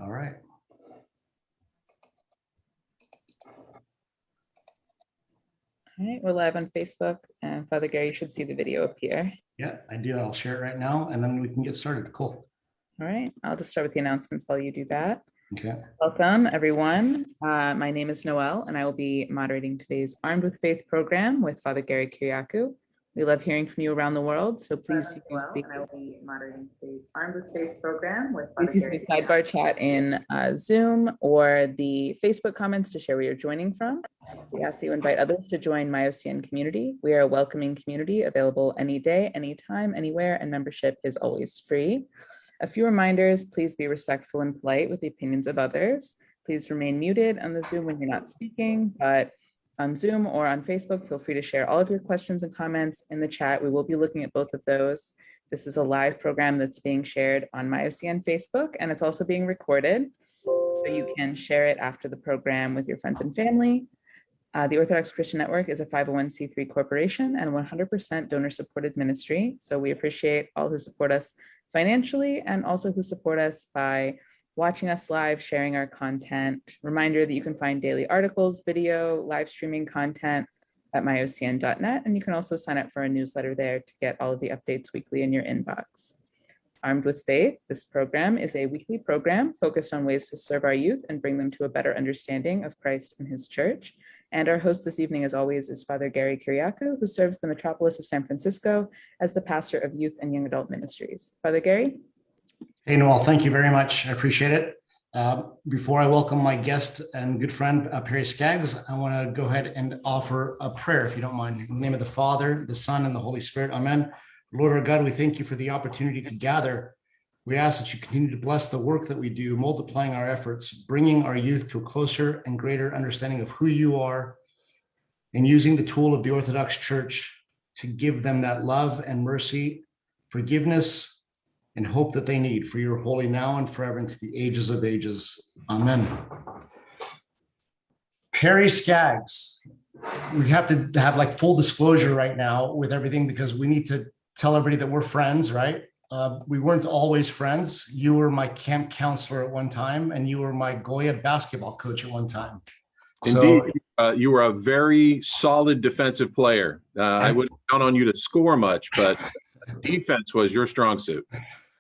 All right. All right, we're live on Facebook, and Father Gary, you should see the video appear. Yeah, I do. I'll share it right now, and then we can get started. Cool. All right, I'll just start with the announcements while you do that. Okay. Welcome, everyone. My name is Noelle, and I will be moderating today's Armed with Faith program with Father Gary Kyriakou. We love hearing from you around the world, so please use the, I will be moderating today's Armed with Faith program with Father Gary. The sidebar chat in Zoom or the Facebook comments to share where you're joining from. We ask that you invite others to join MyOCN community. We are a welcoming community available any day, anytime, anywhere, and membership is always free. A few reminders: please be respectful and polite with the opinions of others. Please remain muted on the Zoom when you're not speaking, but on Zoom or on Facebook, feel free to share all of your questions and comments in the chat. We will be looking at both of those. This is a live program that's being shared on MyOCN Facebook, and it's also being recorded. So you can share it after the program with your friends and family. The Orthodox Christian Network is a 501c3 corporation and 100% donor-supported ministry. So we appreciate all who support us financially and also who support us by watching us live, sharing our content. Reminder that you can find daily articles, video, live streaming content at myocn.net, and you can also sign up for a newsletter there to get all of the updates weekly in your inbox. Armed with Faith, this program is a weekly program focused on ways to serve our youth and bring them to a better understanding of Christ and his church. And our host this evening, as always, is Father Gary Kyriakou, who serves the metropolis of San Francisco as the pastor of youth and young adult ministries. Father Gary? Hey, Noel, thank you very much. I appreciate it. Before I welcome my guest and good friend, Perry Skaggs, I want to go ahead and offer a prayer, if you don't mind. In the name of the Father, the Son, and the Holy Spirit, amen. Lord our God, we thank you for the opportunity to gather. We ask that you continue to bless the work that we do, multiplying our efforts, bringing our youth to a closer and greater understanding of who you are, and using the tool of the Orthodox Church to give them that love and mercy, forgiveness, and hope that they need for your holy now and forever into the ages of ages. Amen. Perry Skaggs, we have to have like full disclosure right now with everything because we need to tell everybody that we're friends, right? We weren't always friends. You were my camp counselor at one time, and you were my Goya basketball coach at one time. Indeed, you were a very solid defensive player. I wouldn't count on you to score much, but defense was your strong suit.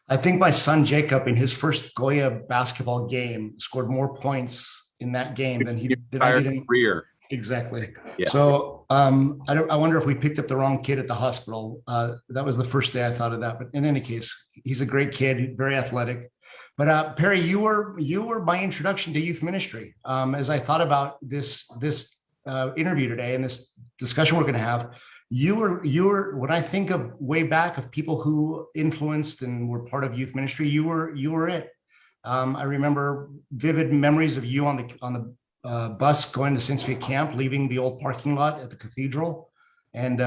I think my son Jacob, in his first Goya basketball game, scored more points in that game than he did I did in career. Exactly. Yeah. So I wonder if we picked up the wrong kid at the hospital. That was the first day I thought of that. But in any case, he's a great kid, very athletic. But Perry, you were my introduction to youth ministry. As I thought about this interview today and this discussion we're going to have, you were when I think of way back of people who influenced and were part of youth ministry, you were it. I remember vivid memories of you on the bus going to Saint Sophia Camp, leaving the old parking lot at the cathedral, and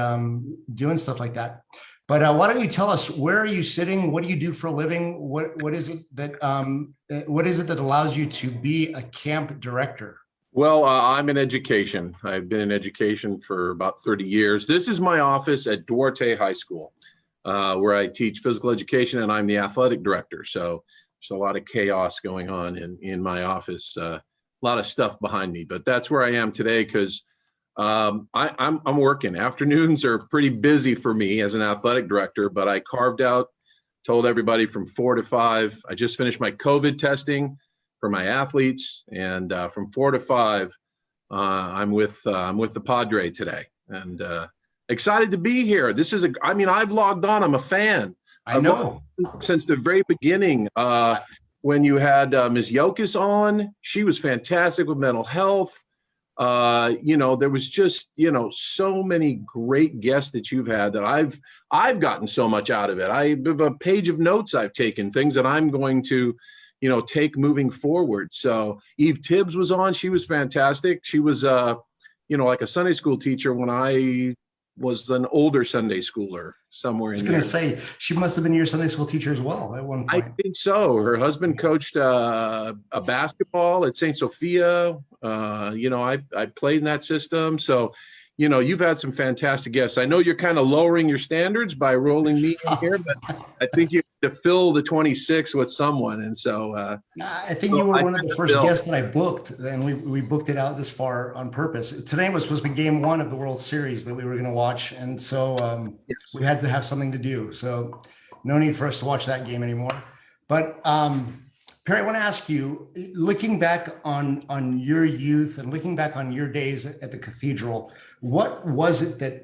doing stuff like that. But why don't you tell us, where are you sitting? What do you do for a living? What is it that allows you to be a camp director? Well, I'm in education. I've been in education for about 30 years. This is my office at Duarte High School, where I teach physical education, and I'm the athletic director. So there's a lot of chaos going on in my office. A lot of stuff behind me, but that's where I am today because I'm working. Afternoons are pretty busy for me as an athletic director, but I carved out, told everybody from 4 to 5. I just finished my COVID testing for my athletes, and from 4 to 5, I'm with the Padre today, and excited to be here. I've logged on. I'm a fan. I know since the very beginning. When you had Ms. Yokas on, she was fantastic with mental health. There was just, so many great guests that you've had that I've gotten so much out of it. I have a page of notes I've taken, things that I'm going to, take moving forward. So Eve Tibbs was on. She was fantastic. She was, like a Sunday school teacher when I was an older Sunday schooler somewhere in there. I was going to say, she must have been your Sunday school teacher as well at one point. I think so. Her husband coached a basketball at Saint Sophia. I played in that system. So, you've had some fantastic guests. I know you're kind of lowering your standards by rolling me in here, but I think you to fill the 26 with someone. And so I think you were one of the first guests that I booked, and we booked it out this far on purpose. Today was supposed to be game one of the World Series that we were going to watch, and so yes. we had to have something to do. So no need for us to watch that game anymore. But Perry, I want to ask you, looking back on your youth and looking back on your days at the cathedral, what was it that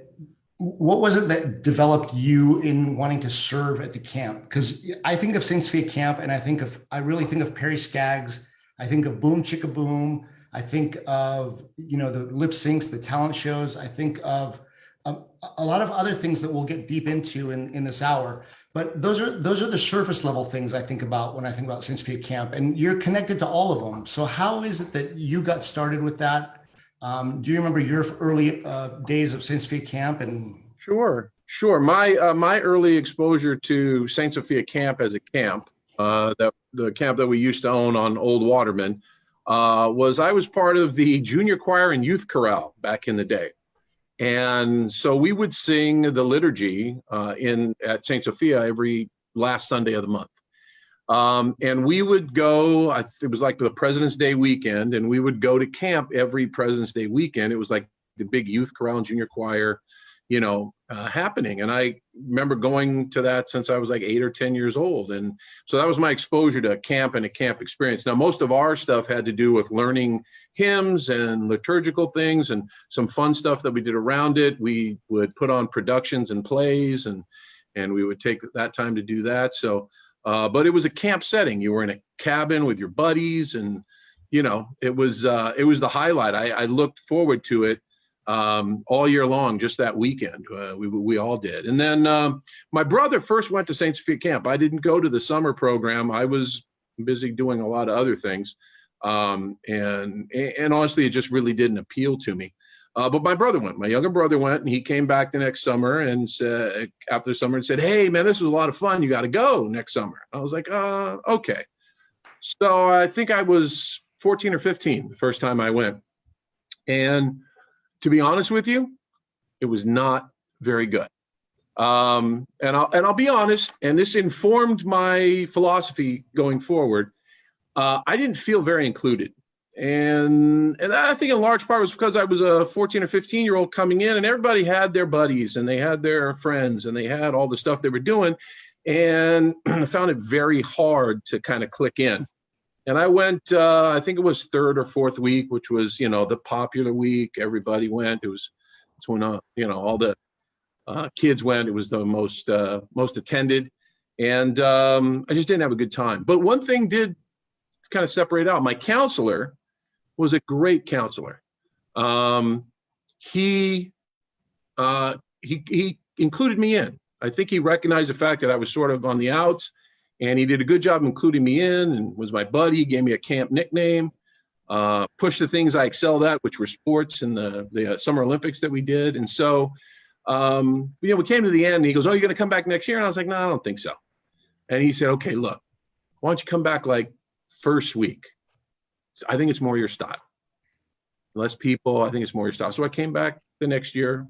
developed you in wanting to serve at the camp? Because I think of Saint Sophia Camp, and I really think of Perry Skaggs. I think of Boom Chicka Boom. I think of, the lip syncs, the talent shows. I think of a lot of other things that we'll get deep into in this hour. But those are the surface level things I think about when I think about Saint Sophia Camp, and you're connected to all of them. So how is it that you got started with that? Do you remember your early days of Saint Sophia Camp? And Sure. My early exposure to Saint Sophia Camp as a camp, the camp that we used to own on Old Waterman, I was part of the junior choir and youth chorale back in the day. And so we would sing the liturgy at Saint Sophia every last Sunday of the month. And we would go, it was like the President's Day weekend, and we would go to camp every President's Day weekend. It was like the big youth chorale and junior choir, happening. And I remember going to that since I was like 8 or 10 years old. And so that was my exposure to camp and a camp experience. Now, most of our stuff had to do with learning hymns and liturgical things and some fun stuff that we did around it. We would put on productions and plays, and we would take that time to do that. So, but it was a camp setting. You were in a cabin with your buddies, and, it was the highlight. I looked forward to it all year long, just that weekend. We all did. And then my brother first went to Saint Sophia Camp. I didn't go to the summer program. I was busy doing a lot of other things. And honestly, it just really didn't appeal to me. But my brother went, my younger brother went, and he came back the next summer and after the summer and said, "Hey man, this was a lot of fun. You got to go next summer." I was like, okay. So I think I was 14 or 15 the first time I went. And to be honest with you, it was not very good. And I'll be honest, and this informed my philosophy going forward. I didn't feel very included. And I think in large part was because I was a 14 or 15-year-old coming in, and everybody had their buddies and they had their friends and they had all the stuff they were doing. And I found it very hard to kind of click in. And I went, I think it was third or fourth week, which was, the popular week. Everybody went. It's when, all the kids went. It was the most attended. And I just didn't have a good time. But one thing did kind of separate out. My counselor was a great counselor. He included me in. I think he recognized the fact that I was sort of on the outs, and he did a good job including me in and was my buddy. He gave me a camp nickname, pushed the things I excelled at, which were sports and the Summer Olympics that we did. And so, we came to the end, and he goes, "Oh, you're going to come back next year?" And I was like, "No, I don't think so." And he said, "Okay, look, why don't you come back like first week? I think it's more your style. Less people, I think it's more your style." So I came back the next year,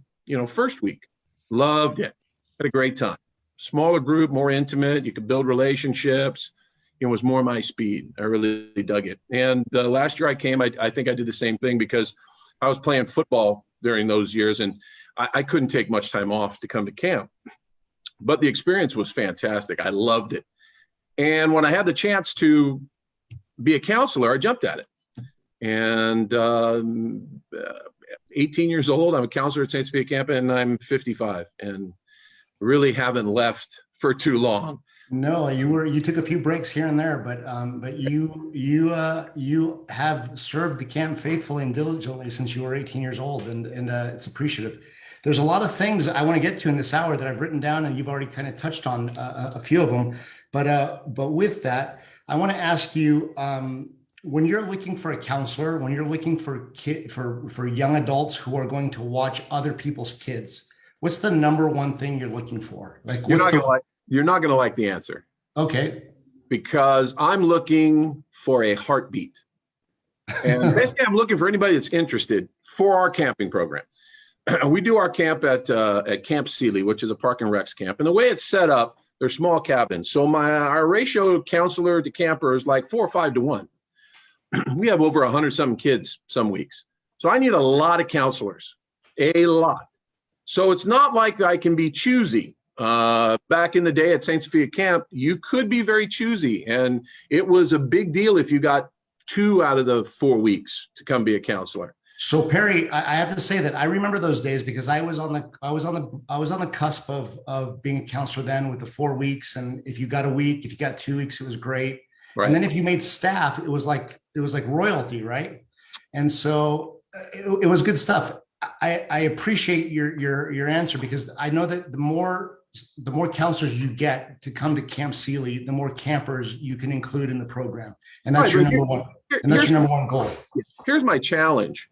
first week. Loved it. Had a great time. Smaller group, more intimate. You could build relationships. It was more my speed. I really dug it. And the last year I came, I think I did the same thing because I was playing football during those years, and I couldn't take much time off to come to camp. But the experience was fantastic. I loved it. And when I had the chance to be a counselor, I jumped at it. And 18 years old, I'm a counselor at Saint Sophia Camp, and I'm 55 and really haven't left for too long. No, you took a few breaks here and there, but you have served the camp faithfully and diligently since you were 18 years old, and it's appreciative. There's a lot of things I want to get to in this hour that I've written down, and you've already kind of touched on a few of them. But with that, I want to ask you, when you're looking for a counselor, when you're looking for young adults who are going to watch other people's kids, what's the number one thing you're looking for? Like, you're not going to like the answer. Okay. Because I'm looking for a heartbeat. And basically, I'm looking for anybody that's interested for our camping program. We do our camp at Camp Sealy, which is a park and recs camp. And the way it's set up, They're small cabins. So our ratio of counselor to camper is like 4 or 5 to 1. We have over 100-something kids some weeks. So I need a lot of counselors, a lot. So it's not like I can be choosy. Back in the day at Saint Sophia Camp, you could be very choosy. And it was a big deal if you got 2 out of the 4 weeks to come be a counselor. So Perry, I have to say that I remember those days because I was on the cusp of being a counselor then with the 4 weeks. And if you got a week, if you got 2 weeks, it was great. Right. And then if you made staff, it was like royalty, right? And so it was good stuff. I appreciate your answer because I know that the more counselors you get to come to Camp Sealy, the more campers you can include in the program. And that's your number one. And that's your number one goal. Here's my challenge.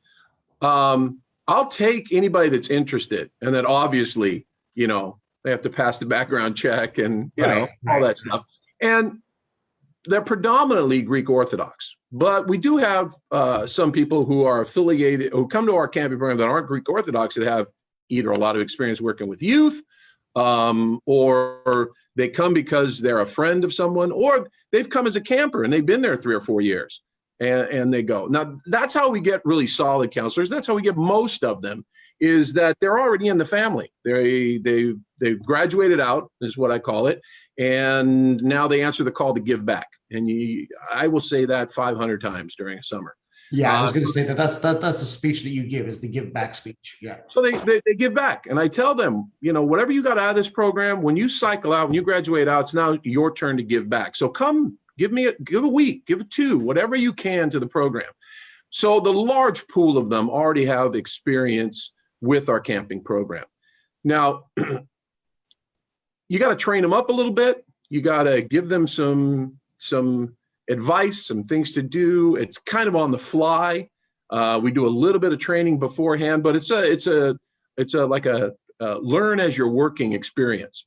I'll take anybody that's interested, and then obviously, you know, they have to pass the background check and, you know, all that stuff. And they're predominantly Greek Orthodox, but we do have some people who are affiliated, who come to our camping program that aren't Greek Orthodox, that have either a lot of experience working with youth, or they come because they're a friend of someone, or they've come as a camper and they've been there 3 or 4 years. And they go. Now, that's how we get really solid counselors. That's how we get most of them, is that they're already in the family. They've graduated out, is what I call it. And now they answer the call to give back. And I will say that 500 times during a summer. Yeah, I was going to say that's the speech that you give, is the give back speech. Yeah. So they give back. And I tell them, you know, whatever you got out of this program, when you cycle out, when you graduate out, it's now your turn to give back. So come. Give a week, give 2, whatever you can to the program. So the large pool of them already have experience with our camping program. Now, you got to train them up a little bit. You got to give them some advice, some things to do. It's kind of on the fly. We do a little bit of training beforehand, but it's like a learn as you're working experience.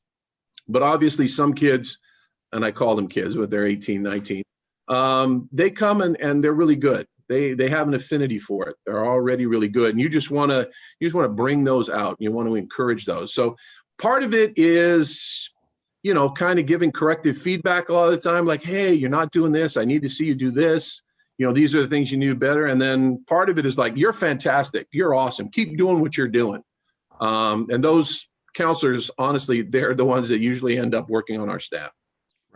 But obviously some kids, and I call them kids, but they're 18, 19. They come and they're really good. They have an affinity for it. They're already really good. And you just want to bring those out. You want to encourage those. So part of it is, you know, kind of giving corrective feedback a lot of the time, like, hey, you're not doing this. I need to see you do this. You know, these are the things you need better. And then part of it is like, you're fantastic. You're awesome. Keep doing what you're doing. And those counselors, honestly, they're the ones that usually end up working on our staff.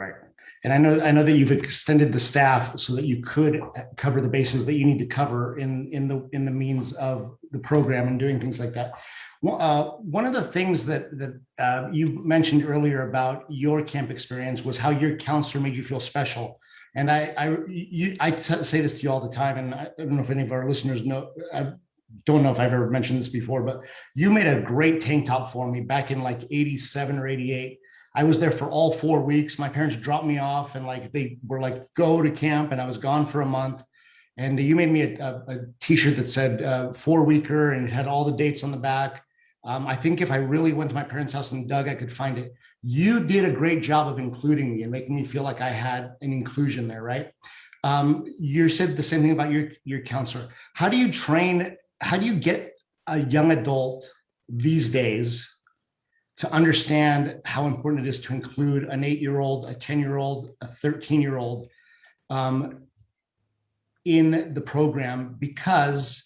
Right. And I know that you've extended the staff so that you could cover the bases that you need to cover in the means of the program and doing things like that. One of the things that you mentioned earlier about your camp experience was how your counselor made you feel special. And I say this to you all the time, and I don't know if any of our listeners know. I don't know if I've ever mentioned this before, but you made a great tank top for me back in like 87 or 88. I was there for all 4 weeks. My parents dropped me off and like they were like, go to camp, and I was gone for a month. And you made me a t-shirt that said 4-weeker, and it had all the dates on the back. I think if I really went to my parents' house and dug, I could find it. You did a great job of including me and making me feel like I had an inclusion there, right? You said the same thing about your counselor. How do you get a young adult these days to understand how important it is to include an 8-year-old, a 10-year-old, a 13-year-old in the program? Because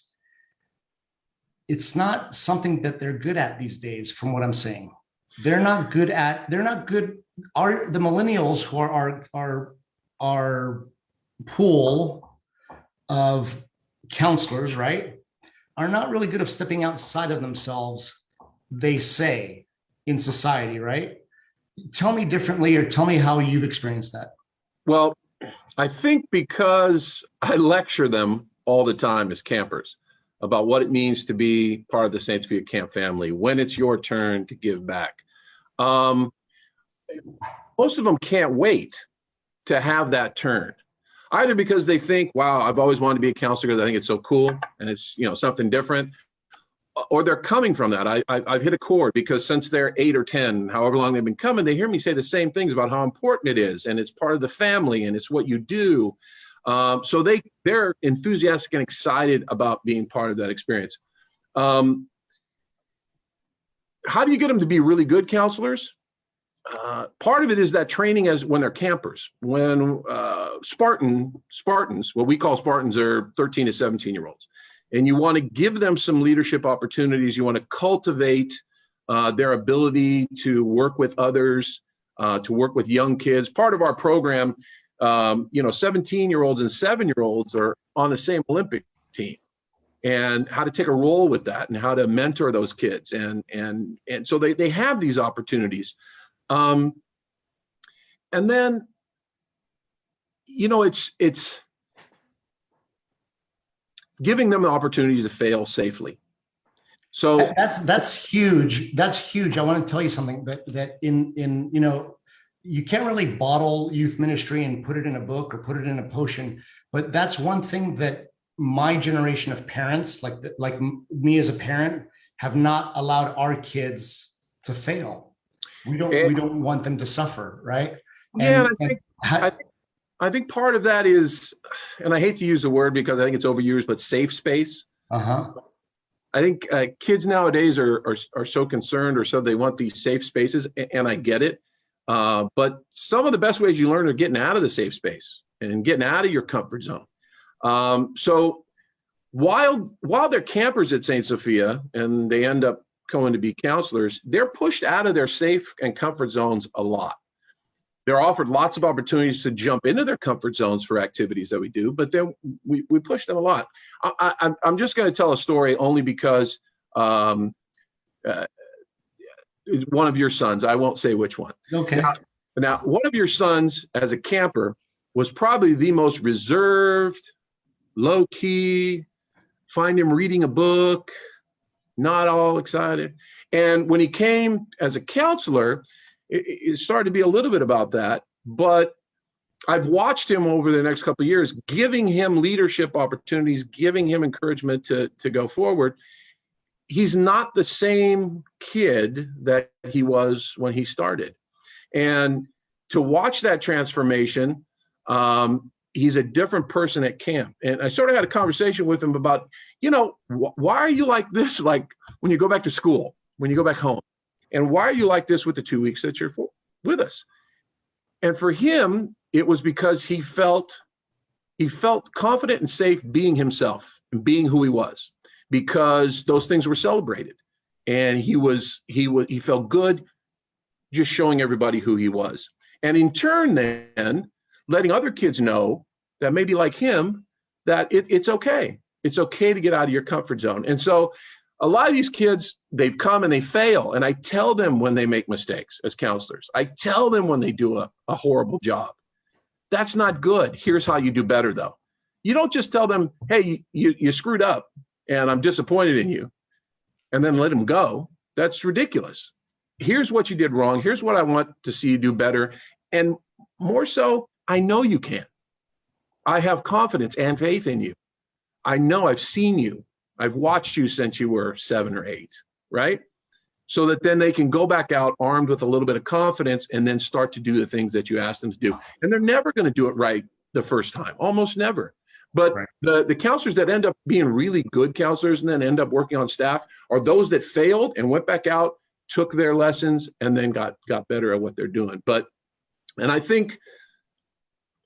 it's not something that they're good at these days, from what I'm saying. They're not good. The millennials who are our pool of counselors, right, are not really good at stepping outside of themselves, they say, in society, right? Tell me differently, or tell me how you've experienced that. Well, I think because I lecture them all the time as campers about what it means to be part of the Saint Sophia Camp family, when it's your turn to give back. Most of them can't wait to have that turn, either because they think, wow, I've always wanted to be a counselor because I think it's so cool and it's, you know, something different, or they're coming from that. I've hit a chord because since they're 8 or 10, however long they've been coming, they hear me say the same things about how important it is, and it's part of the family, and it's what you do. So they're enthusiastic and excited about being part of that experience. How do you get them to be really good counselors? part of it is that training as when they're campers, when Spartans, what we call Spartans, are 13 to 17-year-olds. And you want to give them some leadership opportunities. You want to cultivate their ability to work with others, to work with young kids. Part of our program, 17-year-olds and 7-year-olds are on the same Olympic team, and how to take a role with that and how to mentor those kids. And so they have these opportunities. And then, it's giving them the opportunity to fail safely. So that's huge. That's huge. I want to tell you something that in you can't really bottle youth ministry and put it in a book or put it in a potion, but that's one thing that my generation of parents, like me as a parent, have not allowed our kids to fail. We don't want them to suffer, right? Yeah, I think part of that is, and I hate to use the word because I think it's overused, but safe space. Uh-huh. I think kids nowadays are so concerned, or so they want these safe spaces, and I get it. But some of the best ways you learn are getting out of the safe space and getting out of your comfort zone. So while they're campers at Saint Sophia and they end up going to be counselors, they're pushed out of their safe and comfort zones a lot. They're offered lots of opportunities to jump into their comfort zones for activities that we do, but then we push them a lot. I'm just going to tell a story only because one of your sons, I won't say which one. Okay. Now, one of your sons as a camper was probably the most reserved, low key, find him reading a book, not all excited. And when he came as a counselor, it started to be a little bit about that, but I've watched him over the next couple of years, giving him leadership opportunities, giving him encouragement to go forward. He's not the same kid that he was when he started. And to watch that transformation, he's a different person at camp. And I sort of had a conversation with him about, why are you like this? Like when you go back to school, when you go back home, and why are you like this with the 2 weeks that you're with us? And for him, it was because he felt confident and safe being himself and being who he was, because those things were celebrated. And he felt good just showing everybody who he was. And in turn, then letting other kids know that maybe like him, that it's okay. It's okay to get out of your comfort zone. And so a lot of these kids, they've come and they fail. And I tell them when they make mistakes as counselors. I tell them when they do a horrible job. That's not good. Here's how you do better, though. You don't just tell them, hey, you screwed up and I'm disappointed in you, and then let them go. That's ridiculous. Here's what you did wrong. Here's what I want to see you do better. And more so, I know you can. I have confidence and faith in you. I know I've seen you. I've watched you since you were 7 or 8, right? So that then they can go back out armed with a little bit of confidence and then start to do the things that you asked them to do. And they're never going to do it right the first time, almost never. But right. The counselors that end up being really good counselors and then end up working on staff are those that failed and went back out, took their lessons, and then got better at what they're doing. And I think,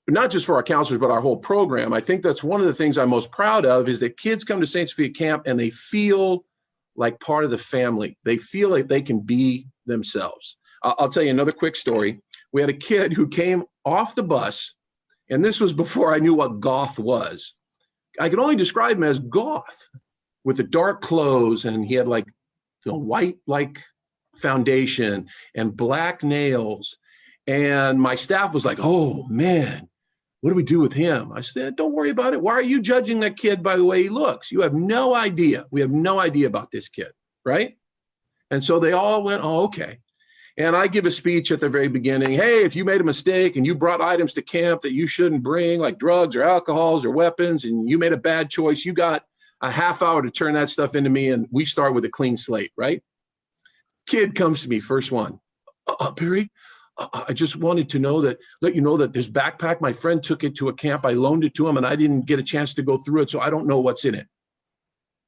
not just for our counselors, but our whole program, I think that's one of the things I'm most proud of, is that kids come to Saint Sophia Camp and they feel like part of the family. They feel like they can be themselves. I'll tell you another quick story. We had a kid who came off the bus, and this was before I knew what goth was. I could only describe him as goth, with the dark clothes, and he had like the white foundation and black nails. And my staff was like, oh man, what do we do with him? I said, don't worry about it. Why are you judging that kid by the way he looks? You have no idea. We have no idea about this kid, right? And so they all went, oh, okay. And I give a speech at the very beginning. Hey, if you made a mistake and you brought items to camp that you shouldn't bring, like drugs or alcohols or weapons, and you made a bad choice, you got a half hour to turn that stuff into me, and we start with a clean slate, right? Kid comes to me, first one. Perry, I just wanted to let you know that this backpack, my friend took it to a camp. I loaned it to him and I didn't get a chance to go through it, so I don't know what's in it.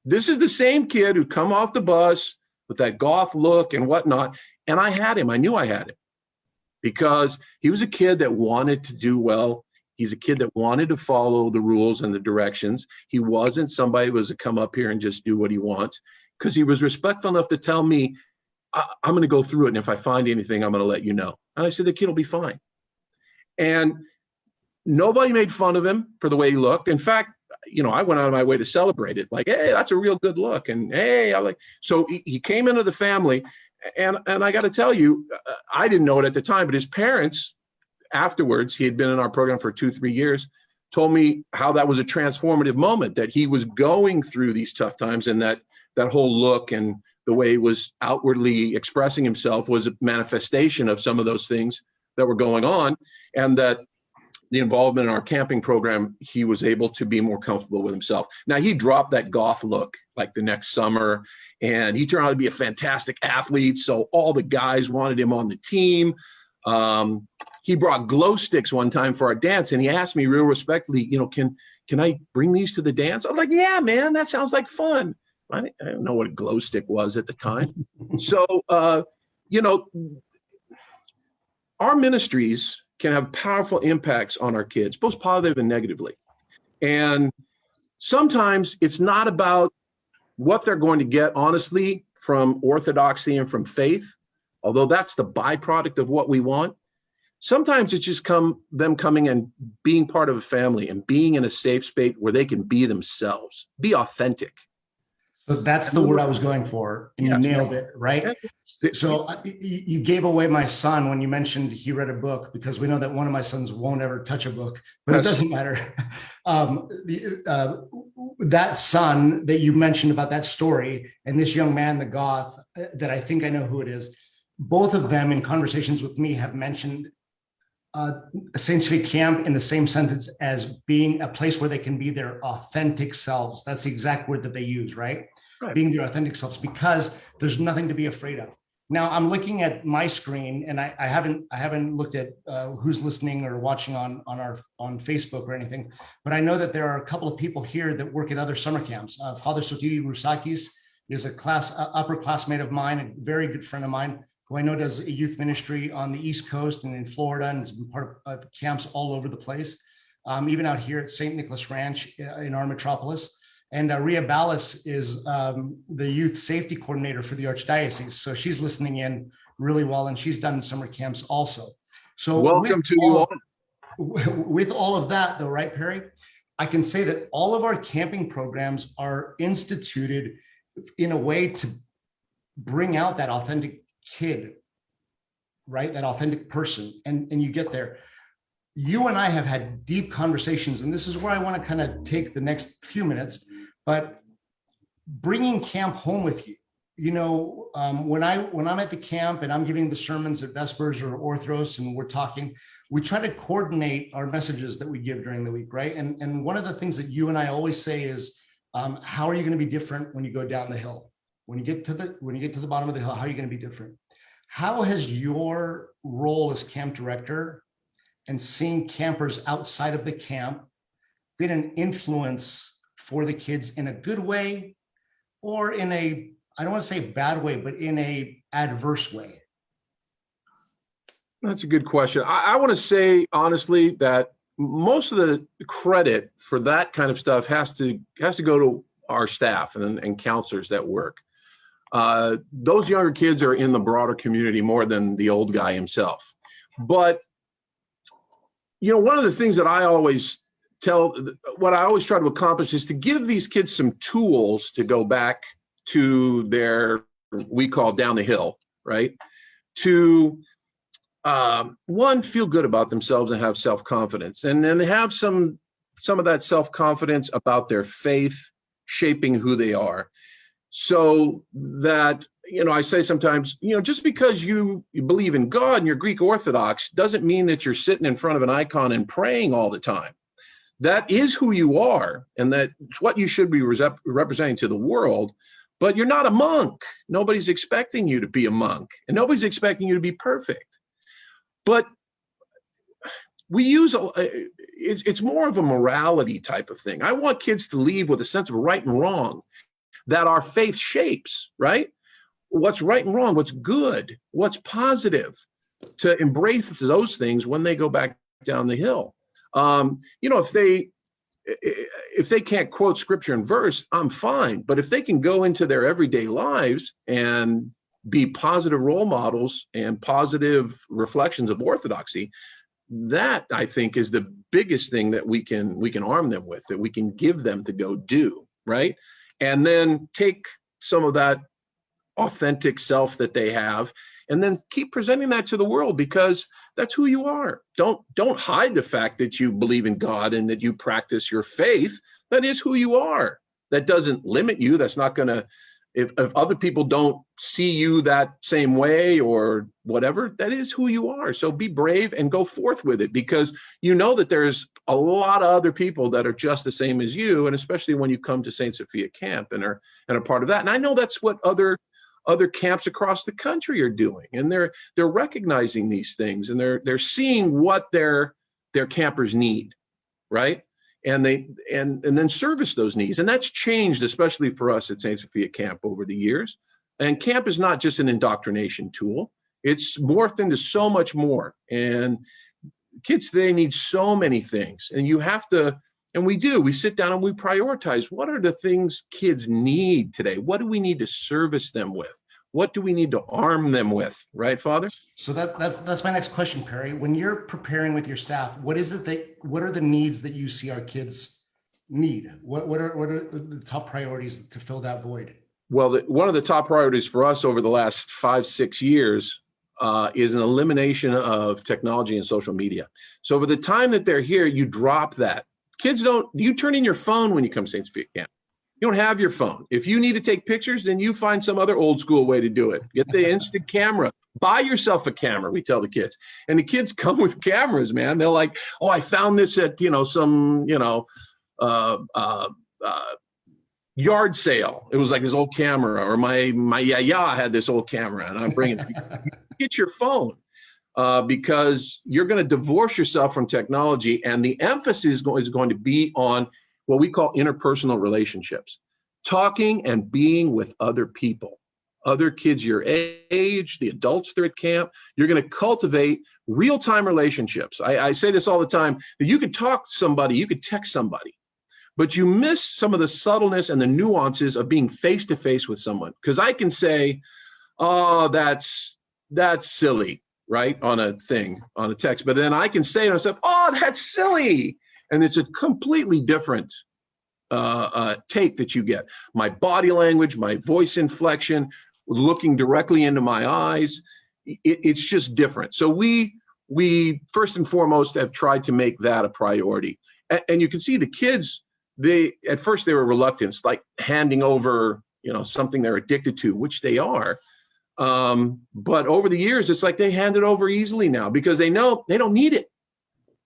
This is the same kid who come off the bus with that goth look and whatnot. And I had him. I knew I had him. because he was a kid that wanted to do well. He's a kid that wanted to follow the rules and the directions. He wasn't somebody who was to come up here and just do what he wants, because he was respectful enough to tell me, I'm going to go through it. And if I find anything, I'm going to let you know. And I said, the kid will be fine. And nobody made fun of him for the way he looked. In fact, I went out of my way to celebrate it. Like, hey, that's a real good look. And hey, so he came into the family. And I got to tell you, I didn't know it at the time, but his parents, afterwards, he had been in our program for 2-3 years, told me how that was a transformative moment, that he was going through these tough times, and that whole look and the way he was outwardly expressing himself was a manifestation of some of those things that were going on, and that the involvement in our camping program, he was able to be more comfortable with himself. Now, he dropped that goth look like the next summer, and he turned out to be a fantastic athlete. So all the guys wanted him on the team. He brought glow sticks one time for our dance, and he asked me real respectfully, can I bring these to the dance? I was like, yeah, man, that sounds like fun. I didn't know what a glow stick was at the time. So, our ministries can have powerful impacts on our kids, both positive and negatively. And sometimes it's not about what they're going to get, honestly, from orthodoxy and from faith, although that's the byproduct of what we want. Sometimes it's just them coming and being part of a family and being in a safe space where they can be themselves, be authentic. So that's the word I was going for, and you nailed it, right? So you gave away my son when you mentioned he read a book, because we know that one of my sons won't ever touch a book, but it doesn't matter. That son that you mentioned about that story, and this young man, the goth, that I think I know who it is, both of them in conversations with me have mentioned Saint Sophia Camp in the same sentence as being a place where they can be their authentic selves. That's the exact word that they use, right? Being their authentic selves, because there's nothing to be afraid of. Now I'm looking at my screen, and I haven't looked at who's listening or watching on Facebook or anything, but I know that there are a couple of people here that work at other summer camps. Father Sotiri Rusakis is a upperclassmate of mine, a very good friend of mine, who I know does a youth ministry on the East Coast and in Florida, and has been part of camps all over the place, even out here at St. Nicholas Ranch in our metropolis. And Ria Ballas is the youth safety coordinator for the Archdiocese. So she's listening in really well, and she's done summer camps also. So welcome to you all. With all of that though, right, Perry? I can say that all of our camping programs are instituted in a way to bring out that authentic kid, right? That authentic person, and you get there. You and I have had deep conversations, and this is where I want to kind of take the next few minutes, but bringing camp home with you. When I'm at the camp and I'm giving the sermons at Vespers or Orthros, and we're talking, we try to coordinate our messages that we give during the week, right? And one of the things that you and I always say is, how are you going to be different when you go down the hill? When you get to the bottom of the hill, how are you going to be different? How has your role as camp director and seeing campers outside of the camp been an influence for the kids in a good way, or in a, I don't want to say bad way, but in a adverse way? That's a good question. I want to say honestly that most of the credit for that kind of stuff has to go to our staff and counselors that work. Those younger kids are in the broader community more than the old guy himself. But one of the things that I always what I always try to accomplish is to give these kids some tools to go back to their, we call down the hill, right? To one, feel good about themselves and have self-confidence, and then have some of that self-confidence about their faith shaping who they are. So that, I say sometimes, just because you believe in God and you're Greek Orthodox doesn't mean that you're sitting in front of an icon and praying all the time. That is who you are, and that's what you should be representing to the world, but you're not a monk. Nobody's expecting you to be a monk, and nobody's expecting you to be perfect. But we use, it's more of a morality type of thing. I want kids to leave with a sense of right and wrong that our faith shapes, right? What's right and wrong, what's good, what's positive, to embrace those things when they go back down the hill. If they can't quote scripture and verse, I'm fine. But if they can go into their everyday lives and be positive role models and positive reflections of orthodoxy, that I think is the biggest thing that we can arm them with, that we can give them to go do, right? And then take some of that authentic self that they have and then keep presenting that to the world, because that's who you are. Don't hide the fact that you believe in God and that you practice your faith. That is who you are. That doesn't limit you. That's not going to, if other people don't see you that same way or whatever, that is who you are. So be brave and go forth with it, because you know that there's a lot of other people that are just the same as you. And especially when you come to Saint Sophia Camp and are a part of that. And I know that's what other camps across the country are doing, and they're recognizing these things, and they're seeing what their campers need, right? And then service those needs. And that's changed, especially for us at Saint Sophia Camp over the years. And camp is not just an indoctrination tool. It's morphed into so much more. And kids today need so many things. And you have to, and we sit down and we prioritize, what are the things kids need today? What do we need to service them with? What do we need to arm them with? Right, Father? So that's my next question, Perry. When you're preparing with your staff, what are the needs that you see our kids need? What are the top priorities to fill that void? Well, one of the top priorities for us over the last 5-6 years is an elimination of technology and social media. So by the time that they're here, you drop that. Kids you turn in your phone when you come to Saint Sophia Camp. You don't have your phone. If you need to take pictures, then you find some other old school way to do it. Get the instant camera. Buy yourself a camera, we tell the kids. And the kids come with cameras, man. They're like, oh, I found this at, some, yard sale. It was like this old camera, or my yaya had this old camera, and I'm bringing it. Get your phone. Because you're going to divorce yourself from technology, and the emphasis is going to be on what we call interpersonal relationships, talking and being with other people, other kids your age, the adults that are at camp. You're going to cultivate real-time relationships. I say this all the time, that you could talk to somebody, you could text somebody, but you miss some of the subtleness and the nuances of being face-to-face with someone. Because I can say, oh, that's silly, right, on a text. But then I can say to myself, oh, that's silly. And it's a completely different take that you get. My body language, my voice inflection, looking directly into my eyes, it's just different. So we first and foremost have tried to make that a priority. And you can see the kids, at first they were reluctant, like handing over, something they're addicted to, which they are. But over the years, it's like they hand it over easily now, because they know they don't need it.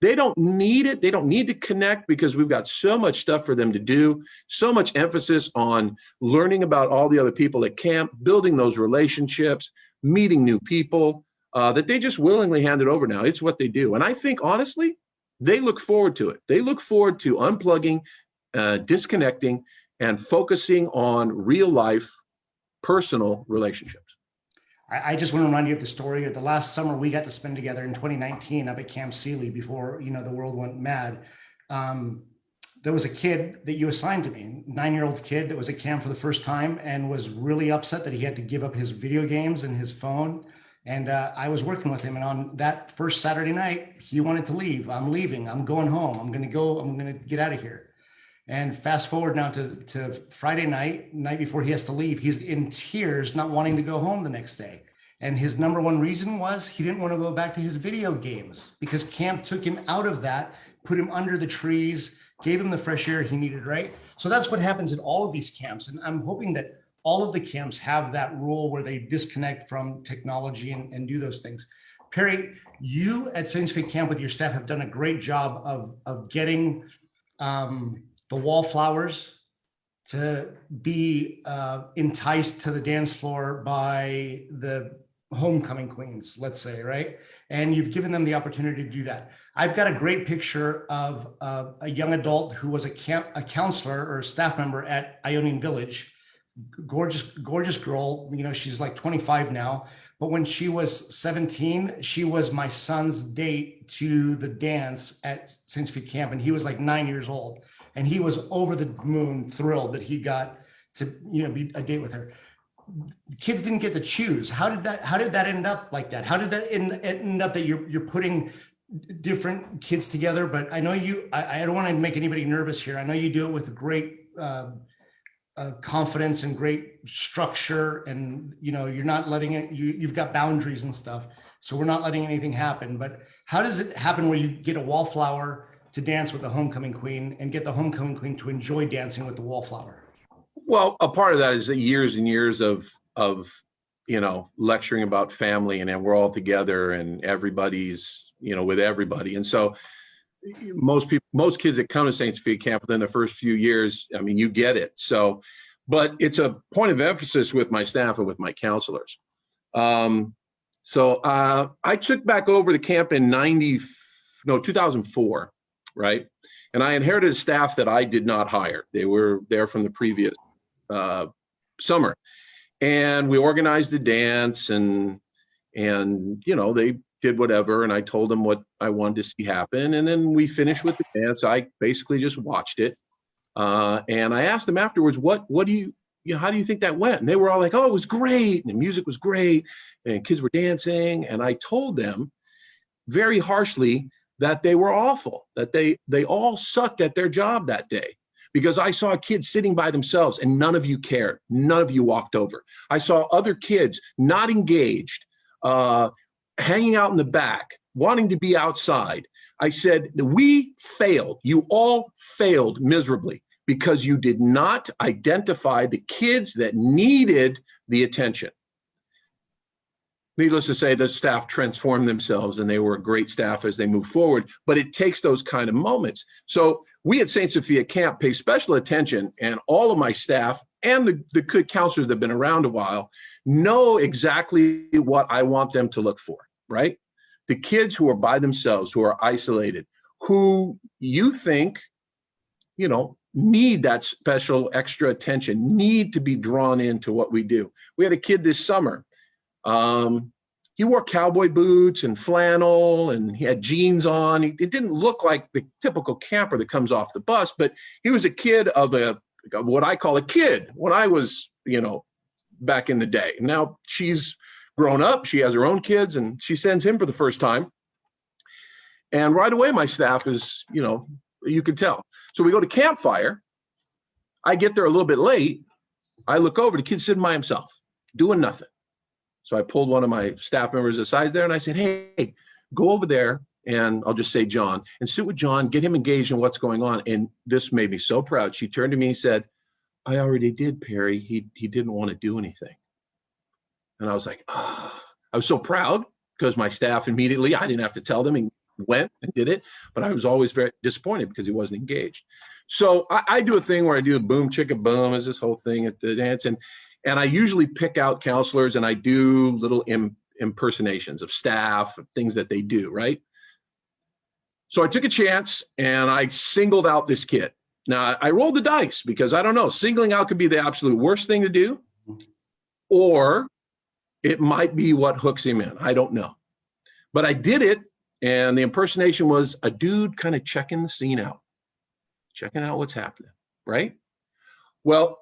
They don't need it. They don't need to connect, because we've got so much stuff for them to do, so much emphasis on learning about all the other people at camp, building those relationships, meeting new people, that they just willingly hand it over now. It's what they do. And I think, honestly, they look forward to it. They look forward to unplugging, disconnecting, and focusing on real life, personal relationships. I just want to remind you of the story of the last summer we got to spend together in 2019 up at Camp Sealy before, the world went mad. There was a kid that you assigned to me, 9-year-old kid that was at camp for the first time and was really upset that he had to give up his video games and his phone. And I was working with him. And on that first Saturday night, he wanted to leave. I'm leaving. I'm going home. I'm going to get out of here. And fast forward now to Friday night before he has to leave, he's in tears, not wanting to go home the next day. And his number one reason was he didn't want to go back to his video games, because camp took him out of that, put him under the trees, gave him the fresh air he needed, right? So that's what happens at all of these camps. And I'm hoping that all of the camps have that rule where they disconnect from technology and do those things. Perry, you at Saint Sophia Camp with your staff have done a great job of getting the wallflowers to be enticed to the dance floor by the homecoming queens, let's say, right? And you've given them the opportunity to do that. I've got a great picture of a young adult who was a counselor or a staff member at Ionian Village. Gorgeous girl, she's like 25 now, But when she was 17, she was my son's date to the dance at Saint Sophia Camp. And he was like 9 years old. And he was over the moon thrilled that he got to, be a date with her. The kids didn't get to choose. How did that end up like that? How did that end up that you're putting different kids together? But I know I don't want to make anybody nervous here. I know you do it with great confidence and great structure, and you're not letting it, you've got boundaries and stuff. So we're not letting anything happen. But how does it happen where you get a wallflower to dance with the homecoming queen and get the homecoming queen to enjoy dancing with the wallflower? Well, a part of that is the years and years of lecturing about family, and then we're all together and everybody's, with everybody. And so most kids that come to Saint Sophia Camp within the first few years, I mean, you get it. So, but it's a point of emphasis with my staff and with my counselors. So I took back over the camp in 2004, right? And I inherited a staff that I did not hire. They were there from the previous summer. And we organized the dance and they did whatever. And I told them what I wanted to see happen. And then we finished with the dance. I basically just watched it. And I asked them afterwards, how do you think that went? And they were all like, oh, it was great. And the music was great. And kids were dancing. And I told them very harshly that they were awful, that they all sucked at their job that day. Because I saw kids sitting by themselves and none of you cared. None of you walked over. I saw other kids not engaged, hanging out in the back, wanting to be outside. I said, we failed. You all failed miserably because you did not identify the kids that needed the attention. Needless to say, the staff transformed themselves and they were a great staff as they move forward, but it takes those kind of moments. So we at Saint Sophia Camp pay special attention, and all of my staff and the good counselors that have been around a while know exactly what I want them to look for, right? The kids who are by themselves, who are isolated, who you think, need that special extra attention, need to be drawn into what we do. We had a kid this summer. He wore cowboy boots and flannel, and he had jeans on. It didn't look like the typical camper that comes off the bus, but he was a kid of what I call a kid when I was, back in the day. Now she's grown up, she has her own kids, and she sends him for the first time. And right away, my staff is, you can tell. So we go to campfire. I get there a little bit late. I look over, the kid's sitting by himself, doing nothing. So I pulled one of my staff members aside there and I said, hey, go over there, and I'll just say John, and sit with John, get him engaged in what's going on. And this made me so proud. She turned to me and said, I already did, Perry. He didn't want to do anything. And I was like, I was so proud because my staff immediately, I didn't have to tell them, and went and did it. But I was always very disappointed because he wasn't engaged. So I do a thing where I do a boom, chicka boom, is this whole thing at the dance. And I usually pick out counselors and I do little impersonations of staff, things that they do, right? So I took a chance and I singled out this kid. Now I rolled the dice because I don't know, singling out could be the absolute worst thing to do, or it might be what hooks him in. I don't know. But I did it, and the impersonation was a dude kind of checking the scene out, checking out what's happening, right? Well,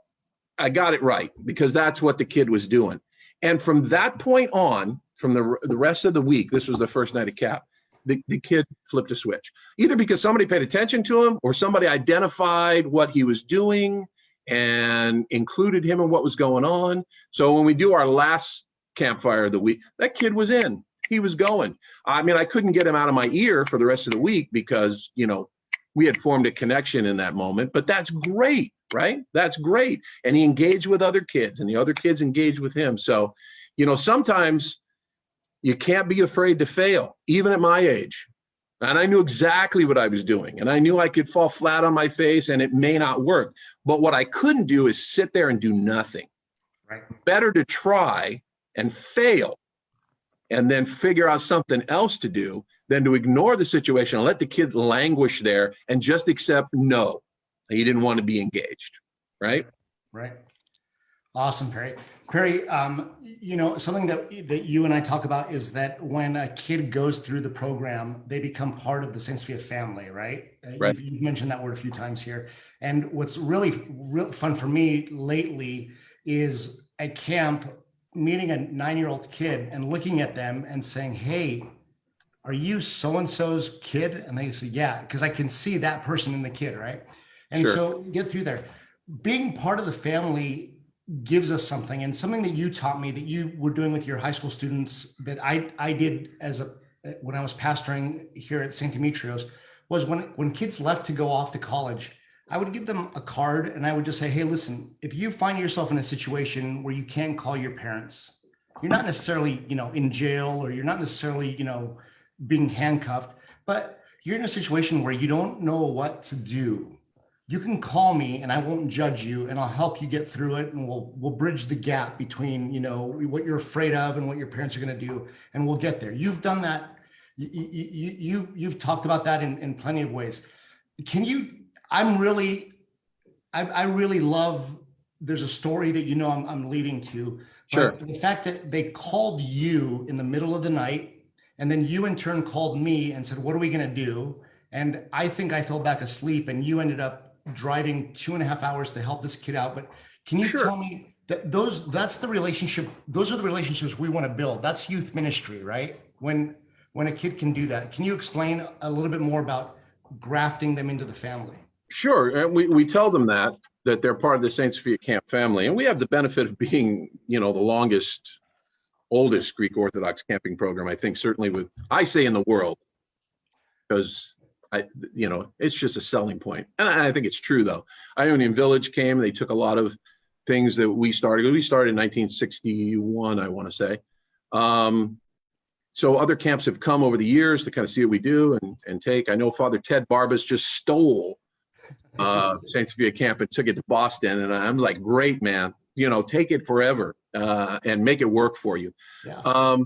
I got it right because that's what the kid was doing. And from that point on, from the rest of the week, this was the first night of CAP, the kid flipped a switch, either because somebody paid attention to him or somebody identified what he was doing and included him in what was going on. So when we do our last campfire of the week, that kid was in, he was going. I mean, I couldn't get him out of my ear for the rest of the week because, we had formed a connection in that moment, but that's great, right? That's great. And he engaged with other kids and the other kids engaged with him. So, sometimes you can't be afraid to fail, even at my age. And I knew exactly what I was doing. And I knew I could fall flat on my face and it may not work. But what I couldn't do is sit there and do nothing. Right. Better to try and fail and then figure out something else to do than to ignore the situation and let the kid languish there and just accept no, he didn't want to be engaged, right? Right. Awesome, Perry. Perry, something that you and I talk about is that when a kid goes through the program, they become part of the Saint Sophia family, right? Right. You've mentioned that word a few times here. And what's really real fun for me lately is at camp meeting a 9-year-old kid and looking at them and saying, hey, are you so-and-so's kid? And they say, yeah, because I can see that person in the kid, right? And Sure. so get through there. Being part of the family gives us something, and something that you taught me that you were doing with your high school students that I did when I was pastoring here at St. Demetrios was when kids left to go off to college, I would give them a card and I would just say, hey, listen, if you find yourself in a situation where you can't call your parents, you're not necessarily, in jail, or you're not necessarily, being handcuffed, but you're in a situation where you don't know what to do. You can call me and I won't judge you, and I'll help you get through it, and we'll bridge the gap between what you're afraid of and what your parents are going to do, and we'll get there. You've done that. You've talked about that in plenty of ways. Can you? I really love. There's a story that I'm leading to. Sure. But the fact that they called you in the middle of the night, and then you in turn called me and said, "What are we going to do?" And I think I fell back asleep, and you ended up driving 2.5 hours to help this kid out. But can you Sure. tell me that that's the relationship, those are the relationships we want to build? That's youth ministry, right? When a kid can do that. Can you explain a little bit more about grafting them into the family? Sure. And we tell them that they're part of the Saint Sophia Camp family. And we have the benefit of being, the longest, oldest Greek Orthodox camping program, I think, certainly I say in the world, because it's just a selling point. And I think it's true, though. Ionian Village came, they took a lot of things that we started. We started in 1961, I want to say. So other camps have come over the years to kind of see what we do and take. I know Father Ted Barbas just stole Saint Sophia Camp and took it to Boston. And I'm like, great, man, take it forever and make it work for you. Yeah.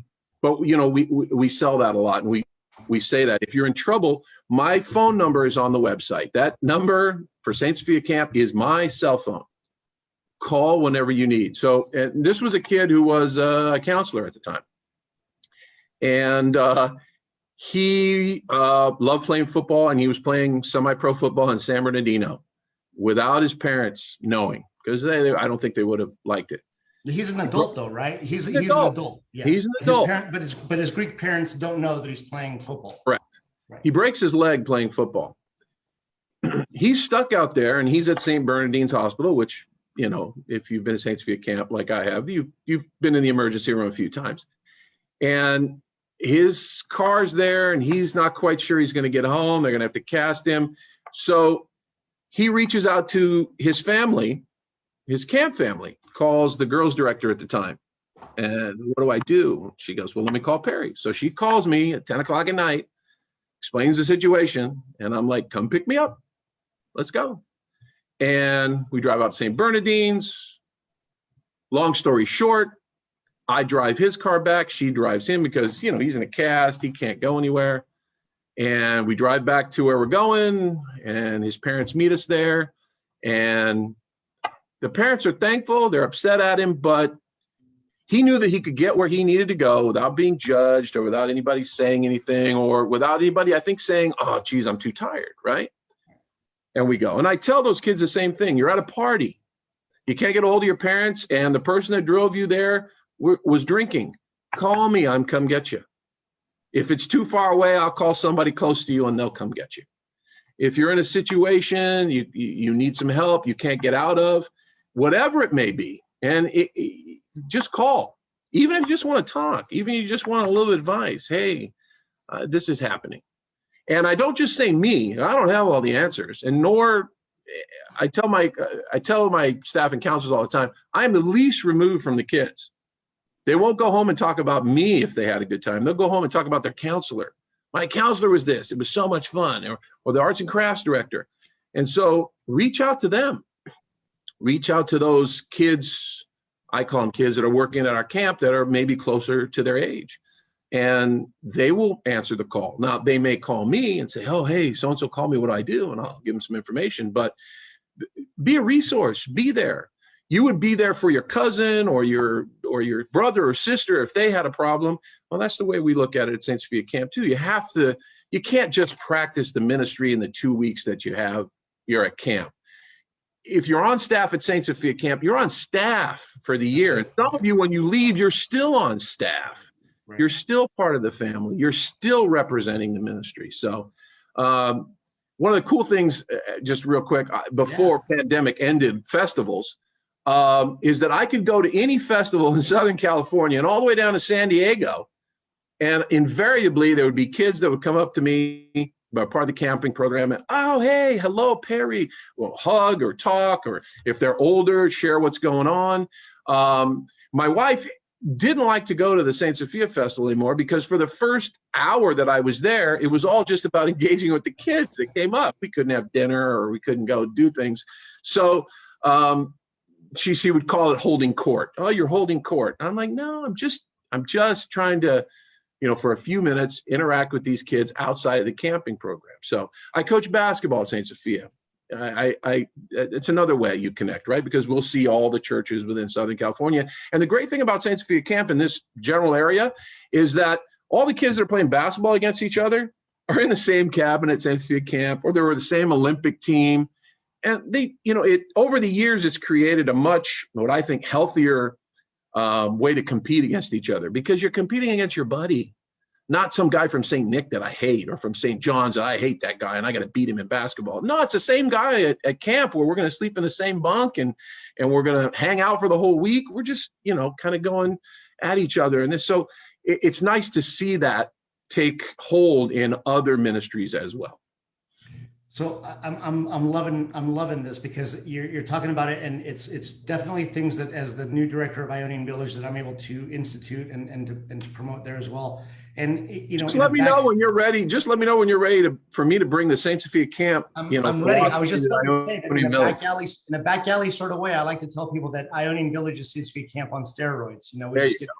But, we sell that a lot. And we say that if you're in trouble, my phone number is on the website. That number for Saint Sophia Camp is my cell phone. Call whenever you need. So, and this was a kid who was a counselor at the time. And he loved playing football, and he was playing semi-pro football in San Bernardino without his parents knowing, because I don't think they would have liked it. He's an adult, though, right? He's an adult. Yeah. He's an adult. But his Greek parents don't know that he's playing football. Correct. Right. He breaks his leg playing football. He's stuck out there, and he's at St. Bernardine's Hospital, which, if you've been to St. Sophia Camp like I have, you've been in the emergency room a few times. And his car's there, and he's not quite sure he's going to get home. They're going to have to cast him. So he reaches out to his family, his camp family, calls the girls director at the time. And what do I do? She goes, well, let me call Perry. So she calls me at 10 o'clock at night, explains the situation. And I'm like, come pick me up. Let's go. And we drive out to St. Bernardine's. Long story short, I drive his car back. She drives him because, he's in a cast. He can't go anywhere. And we drive back to where we're going, and his parents meet us there. And the parents are thankful. They're upset at him, but he knew that he could get where he needed to go without being judged, or without anybody saying anything, or without anybody, I think, saying, oh, geez, I'm too tired, right? And we go. And I tell those kids the same thing. You're at a party. You can't get a hold of your parents, and the person that drove you there was drinking. Call me. I'm come get you. If it's too far away, I'll call somebody close to you and they'll come get you. If you're in a situation you need some help, you can't get out of, whatever it may be, and just call. Even if you just want to talk, even if you just want a little advice. Hey, this is happening. And I don't just say me. I don't have all the answers, and nor I tell my staff and counselors all the time, I'm the least removed from the kids. They won't go home and talk about me if they had a good time. They'll go home and talk about their counselor. My counselor was this. It was so much fun. Or the arts and crafts director. And so reach out to them. Reach out to those kids, I call them kids, that are working at our camp that are maybe closer to their age. And they will answer the call. Now, they may call me and say, oh, hey, so-and-so called me. What do I do? And I'll give them some information. But be a resource. Be there. you would be there for your cousin or your brother or sister if they had a problem. Well, that's the way we look at it at Saint Sophia Camp too. You can't just practice the ministry in the 2 weeks that you're at camp. If you're on staff at Saint Sophia Camp, you're on staff for the year. And some of you, when you leave, you're still on staff. Right. You're still part of the family. You're still representing the ministry. So one of the cool things, just real quick, before pandemic ended, festivals, is that I could go to any festival in Southern California and all the way down to San Diego. And invariably, there would be kids that would come up to me, part of the camping program, and, oh, hey, hello, Perry. We'll hug or talk, or if they're older, share what's going on. My wife didn't like to go to the Saint Sophia Festival anymore because for the first hour that I was there, it was all just about engaging with the kids that came up. We couldn't have dinner or we couldn't go do things. So she would call it holding court. Oh, you're holding court. I'm like, no, I'm just trying to, for a few minutes, interact with these kids outside of the camping program. So I coach basketball at Saint Sophia. It's another way you connect, right? Because we'll see all the churches within Southern California. And the great thing about Saint Sophia Camp in this general area is that all the kids that are playing basketball against each other are in the same cabin at Saint Sophia Camp, or they were the same Olympic team. And over the years, it's created a much, what I think, healthier way to compete against each other, because you're competing against your buddy, not some guy from St. Nick that I hate, or from St. John's, I hate that guy and I got to beat him in basketball. No, it's the same guy at camp where we're going to sleep in the same bunk and we're going to hang out for the whole week. We're just, kind of going at each other. And so it's nice to see that take hold in other ministries as well. So I'm loving this, because you're talking about it, and it's definitely things that, as the new director of Ionian Village, that I'm able to institute and to promote there as well. And just let me know when you're ready. Just let me know when you're ready for me to bring the Saint Sophia Camp. I'm ready. I was just about to say that in a back alley sort of way, I like to tell people that Ionian Village is Saint Sophia Camp on steroids.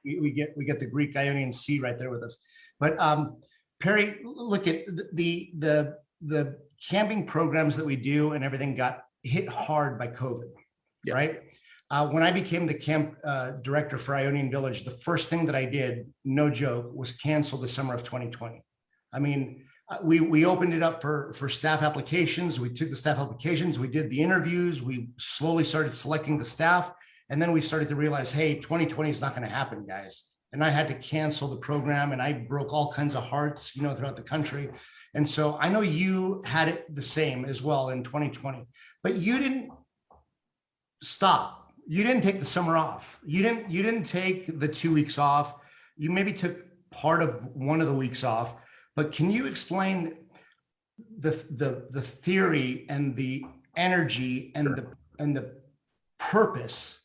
We get the Greek Ionian Sea right there with us. But Perry, look at the camping programs that we do and everything got hit hard by COVID, right? When I became the camp director for Ionian Village, the first thing that I did, no joke, was cancel the summer of 2020. I mean, we opened it up for staff applications. We took the staff applications, we did the interviews, we slowly started selecting the staff. And then we started to realize, hey, 2020 is not going to happen, guys. And I had to cancel the program, and I broke all kinds of hearts, throughout the country. And so I know you had it the same as well in 2020, but you didn't stop. You didn't take the summer off. You didn't take the 2 weeks off. You maybe took part of one of the weeks off, but can you explain the theory and the energy and the purpose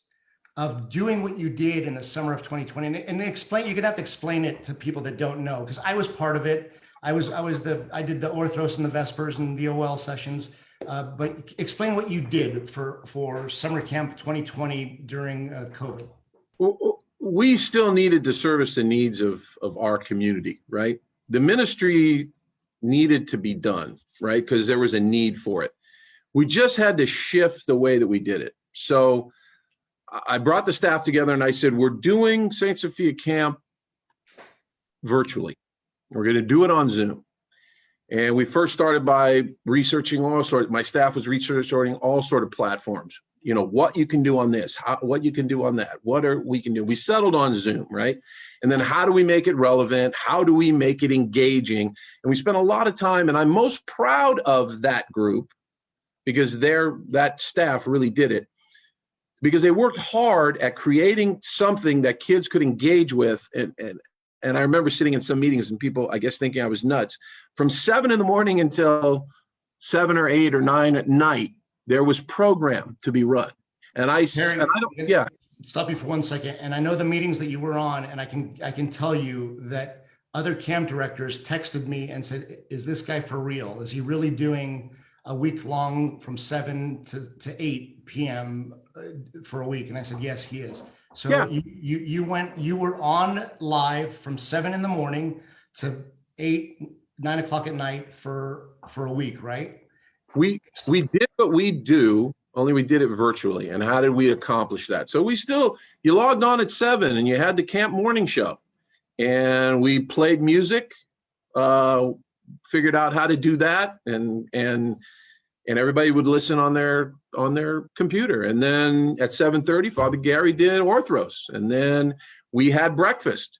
of doing what you did in the summer of 2020? And explain, you're gonna have to explain it to people that don't know, because I was part of it. I did the Orthros and the Vespers and the OL sessions, but explain what you did for summer camp 2020 during COVID. We still needed to service the needs of our community, right? The ministry needed to be done, right? Because there was a need for it. We just had to shift the way that we did it. So I brought the staff together and I said, we're doing Saint Sophia Camp virtually. We're going to do it on Zoom. And we first started by researching my staff was researching all sort of platforms, what you can do on this, what you can do on that, we can do. We settled on Zoom, right? And then how do we make it relevant? How do we make it engaging? And we spent a lot of time, and I'm most proud of that group because that staff really did it, because they worked hard at creating something that kids could engage with. And I remember sitting in some meetings and people, I guess, thinking I was nuts. From 7 in the morning until 7 or 8 or 9 at night, there was program to be run. And stop you for 1 second. And I know the meetings that you were on, and I can tell you that other camp directors texted me and said, is this guy for real? Is he really doing a week long from 7 to 8 p.m. for a week? And I said, yes, he is. So you were on live from 7 in the morning to 8, 9 o'clock at night for a week, right? We did what we do only we did it virtually. And how did we accomplish that? So you logged on at 7 and you had the camp morning show, and we played music, figured out how to do that, and everybody would listen on their computer. And then at 7:30, Father Gary did Orthros, and then we had breakfast.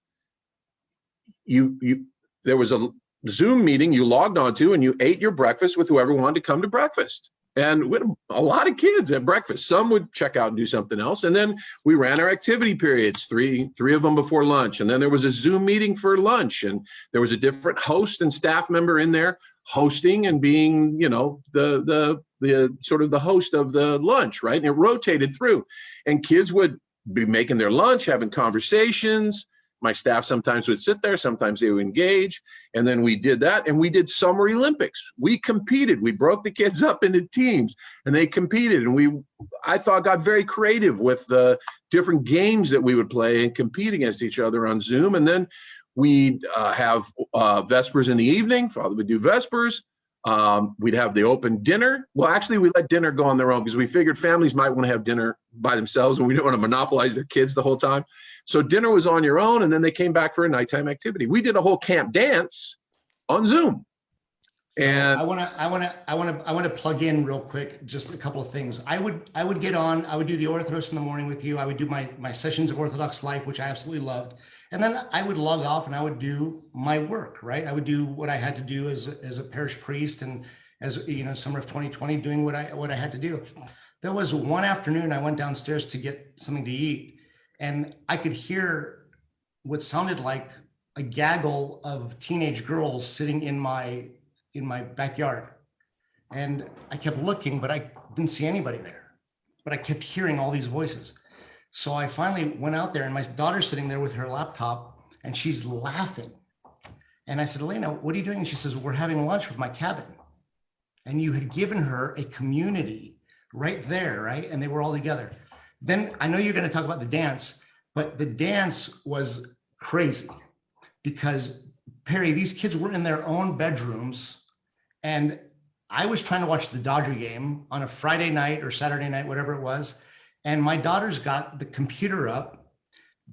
There was a Zoom meeting you logged onto, and you ate your breakfast with whoever wanted to come to breakfast. And we had a lot of kids at breakfast. Some would check out and do something else. And then we ran our activity periods, three of them before lunch. And then there was a Zoom meeting for lunch, and there was a different host and staff member in there hosting and being, the sort of the host of the lunch, right? And it rotated through, and kids would be making their lunch, having conversations. My staff sometimes would sit there, sometimes they would engage. And then we did that, and we did Summer Olympics. We competed. We broke the kids up into teams, and they competed. And I thought, got very creative with the different games that we would play and compete against each other on Zoom. And then we'd have Vespers in the evening. Father would do Vespers. We'd have the open dinner. Well, actually, we let dinner go on their own because we figured families might want to have dinner by themselves, and we didn't want to monopolize their kids the whole time. So dinner was on your own, and then they came back for a nighttime activity. We did a whole camp dance on Zoom. And I want to plug in real quick just a couple of things. I would get on. I would do the Orthros in the morning with you. I would do my sessions of Orthodox life, which I absolutely loved, and then I would log off and I would do my work. Right, I would do what I had to do as a parish priest, and as summer of 2020, doing what I had to do. There was one afternoon I went downstairs to get something to eat, and I could hear what sounded like a gaggle of teenage girls sitting in my backyard. And I kept looking, but I didn't see anybody there. But I kept hearing all these voices. So I finally went out there, and my daughter's sitting there with her laptop, and she's laughing. And I said, Elena, what are you doing? And she says, we're having lunch with my cabin. And you had given her a community right there, right? And they were all together. Then I know you're going to talk about the dance, but the dance was crazy because, Perry, these kids were in their own bedrooms, and I was trying to watch the Dodger game on a Friday night or Saturday night, whatever it was. And my daughter's got the computer up,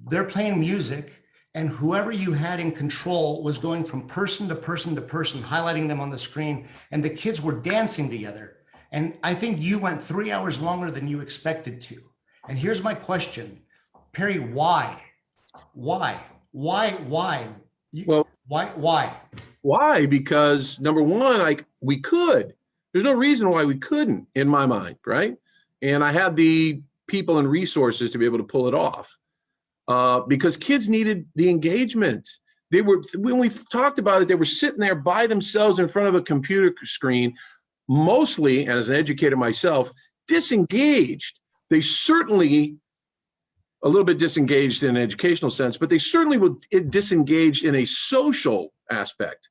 they're playing music, and whoever you had in control was going from person to person to person, highlighting them on the screen, and the kids were dancing together. And I think you went 3 hours longer than you expected to. And here's my question, Perry, why? Well, why? Why? Because number one, we could. There's no reason why we couldn't, in my mind, right? And I had the people and resources to be able to pull it off because kids needed the engagement. When we talked about it, they were sitting there by themselves in front of a computer screen, mostly, and as an educator myself, disengaged. They certainly a little bit disengaged in an educational sense, but they certainly were disengaged in a social aspect.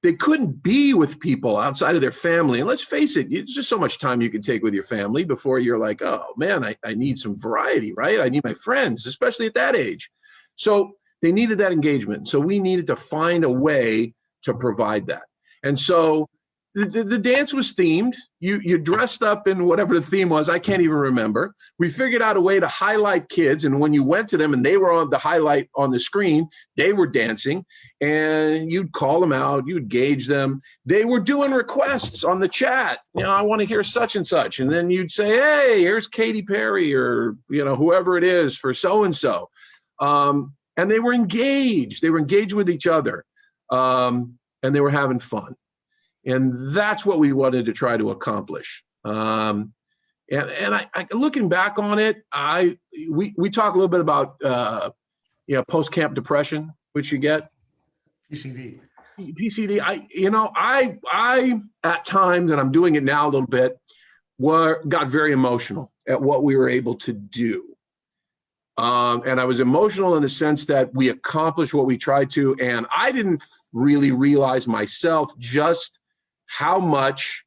They couldn't be with people outside of their family. And let's face it, it's just so much time you can take with your family before you're like, oh man, I need some variety, right? I need my friends, especially at that age. So they needed that engagement. So we needed to find a way to provide that. And so the dance was themed. You dressed up in whatever the theme was. I can't even remember. We figured out a way to highlight kids. And when you went to them and they were on the highlight on the screen, they were dancing, and you'd call them out. You'd gauge them. They were doing requests on the chat. I want to hear such and such. And then you'd say, hey, here's Katy Perry or, whoever it is for so-and-so. And they were engaged. They were engaged with each other. And they were having fun. And that's what we wanted to try to accomplish. And I looking back on it, we talk a little bit about post-camp depression, which you get. PCD. I at times, and I'm doing it now a little bit, got very emotional at what we were able to do. And I was emotional in the sense that we accomplished what we tried to, and I didn't really realize myself just how much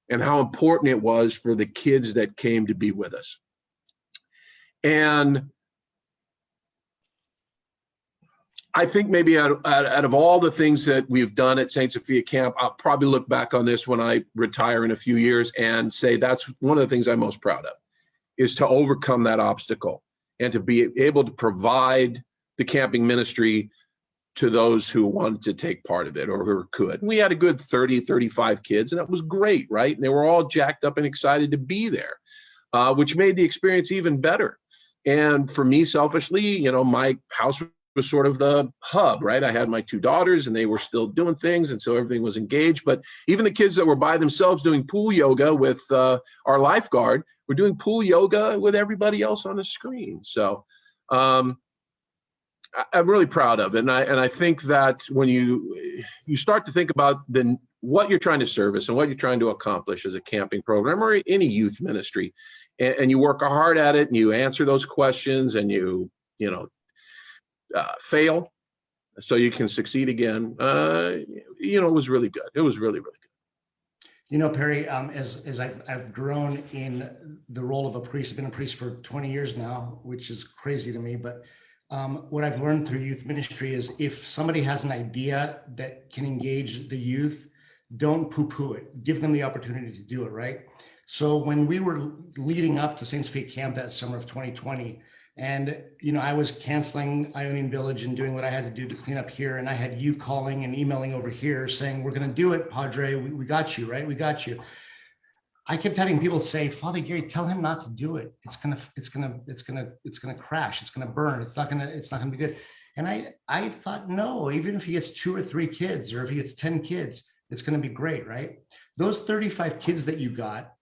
and how important it was for the kids that came to be with us. And I think maybe out of all the things that we've done at Saint Sophia Camp, I'll probably look back on this when I retire in a few years and say that's one of the things I'm most proud of, is to overcome that obstacle and to be able to provide the camping ministry to those who wanted to take part of it or who could. We had a good 30, 35 kids, and it was great, right? And they were all jacked up and excited to be there, which made the experience even better. And for me, selfishly, you know, my house was sort of the hub, right? I had my two daughters and they were still doing things. And so everything was engaged. But even the kids that were by themselves doing pool yoga with our lifeguard were doing pool yoga with everybody else on the screen. So I'm really proud of it. And I think that when you start to think about what you're trying to service and what you're trying to accomplish as a camping program or any youth ministry, and you work hard at it and you answer those questions and you fail so you can succeed again, it was really good. It was really, really good. You know, Perry, as I've grown in the role of a priest, I've been a priest for 20 years now, which is crazy to me. But what I've learned through youth ministry is if somebody has an idea that can engage the youth, don't poo-poo it. Give them the opportunity to do it, right? So when we were leading up to Saint Sophia Camp that summer of 2020, and, I was canceling Ionian Village and doing what I had to do to clean up here. And I had you calling and emailing over here saying, we're going to do it, Padre. We got you, right? We got you. I kept having people say, Father Gary, tell him not to do it. It's going to crash. It's going to burn. It's not going to be good. And I thought, no, even if he gets 2 or 3 kids, or if he gets 10 kids, it's going to be great, right? Those 35 kids that you got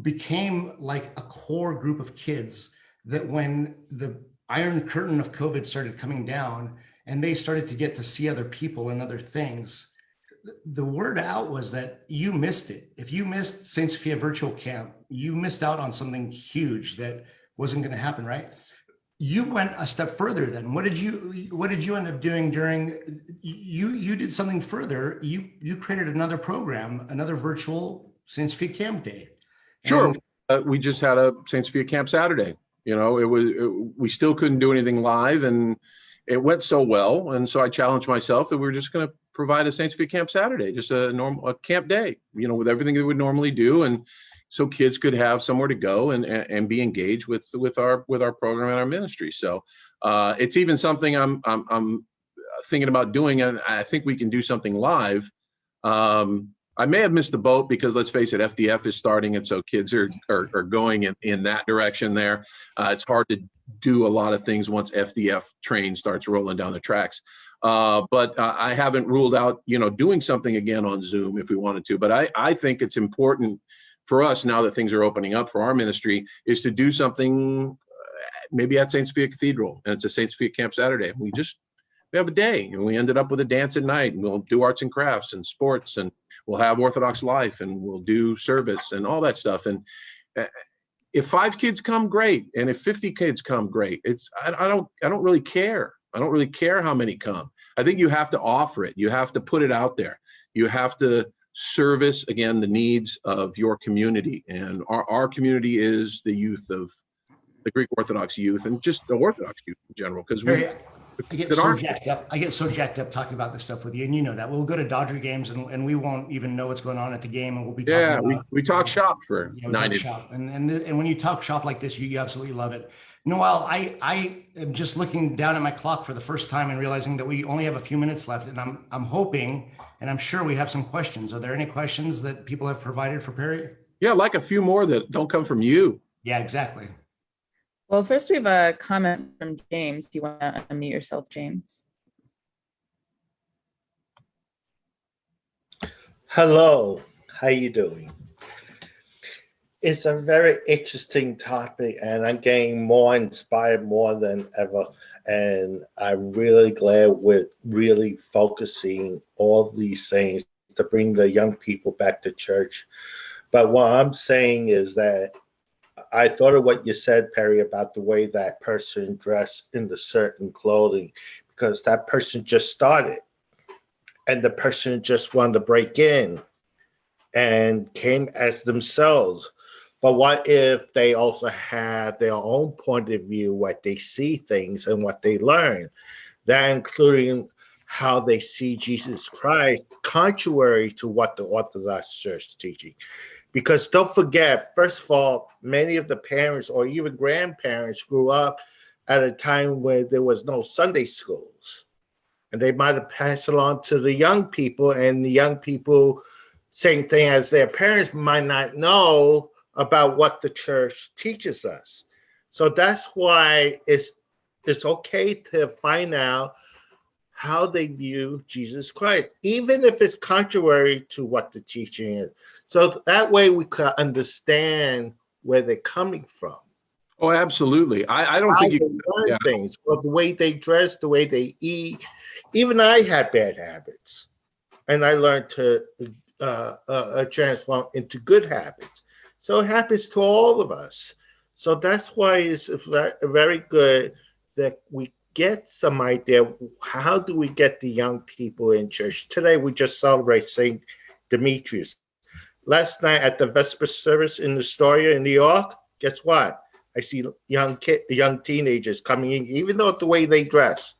became like a core group of kids that when the Iron Curtain of COVID started coming down and they started to get to see other people and other things, the word out was that you missed it. If you missed Saint Sophia Virtual Camp, you missed out on something huge that wasn't going to happen, right? You went a step further then. What did you end up doing during, you did something further. You created another program, another virtual Saint Sophia Camp Day. Sure. We just had a Saint Sophia Camp Saturday. We still couldn't do anything live, and it went so well. And so I challenged myself that we were just going to provide a Saint Sophia Camp Saturday, just a camp day, with everything they would normally do. And so kids could have somewhere to go and be engaged with our program and our ministry. So it's even something I'm thinking about doing. And I think we can do something live. I may have missed the boat because, let's face it, FDF is starting, and so kids are going in that direction there. It's hard to do a lot of things once FDF train starts rolling down the tracks. But I haven't ruled out, doing something again on Zoom if we wanted to. But I think it's important for us, now that things are opening up for our ministry, is to do something maybe at Saint Sophia Cathedral, and it's a Saint Sophia Camp Saturday. We have a day, and we ended up with a dance at night, and we'll do arts and crafts and sports, and we'll have Orthodox life, and we'll do service and all that stuff. And if 5 kids come, great. And if 50 kids come, great. I don't really care. I don't really care how many come. I think you have to offer it. You have to put it out there. You have to service, again, the needs of your community. And our community is the youth of the Greek Orthodox youth, and just the Orthodox youth in general, because I get so jacked up. I get so jacked up talking about this stuff with you, and you know that. We'll go to Dodger games, and we won't even know what's going on at the game, and we'll be talking about, we talk shop for 90 shop, and when you talk shop like this, you absolutely love it. Noel, I am just looking down at my clock for the first time and realizing that we only have a few minutes left, and I'm hoping, and I'm sure we have some questions. Are there any questions that people have provided for Perry? Yeah, like a few more that don't come from you. Yeah, exactly. Well, first we have a comment from James. If you want to unmute yourself, James. Hello, how you doing? It's a very interesting topic, and I'm getting more inspired more than ever. And I'm really glad we're really focusing all these things to bring the young people back to church. But what I'm saying is that I thought of what you said, Perry, about the way that person dressed in the certain clothing, because that person just started and the person just wanted to break in and came as themselves. But what if they also have their own point of view, what they see things and what they learn? that including how they see Jesus Christ, contrary to what the Orthodox Church is teaching. Because don't forget, first of all, many of the parents or even grandparents grew up at a time where there was no Sunday schools. And they might have passed it on to the young people, and the young people, same thing as their parents, might not know about what the church teaches us. So that's why it's okay to find out how they view Jesus Christ, even if it's contrary to what the teaching is. So that way we could understand where they're coming from. Oh, absolutely. I don't How think they you. learn Yeah. things, or the way they dress, the way they eat. Even I had bad habits, and I learned to transform into good habits. So it happens to all of us. So that's why it's very good that we get some idea. How do we get the young people in church? Today we just celebrate Saint Demetrius. Last night at the Vesper service in Astoria in New York, guess what? I see young teenagers coming in, even though the way they dress,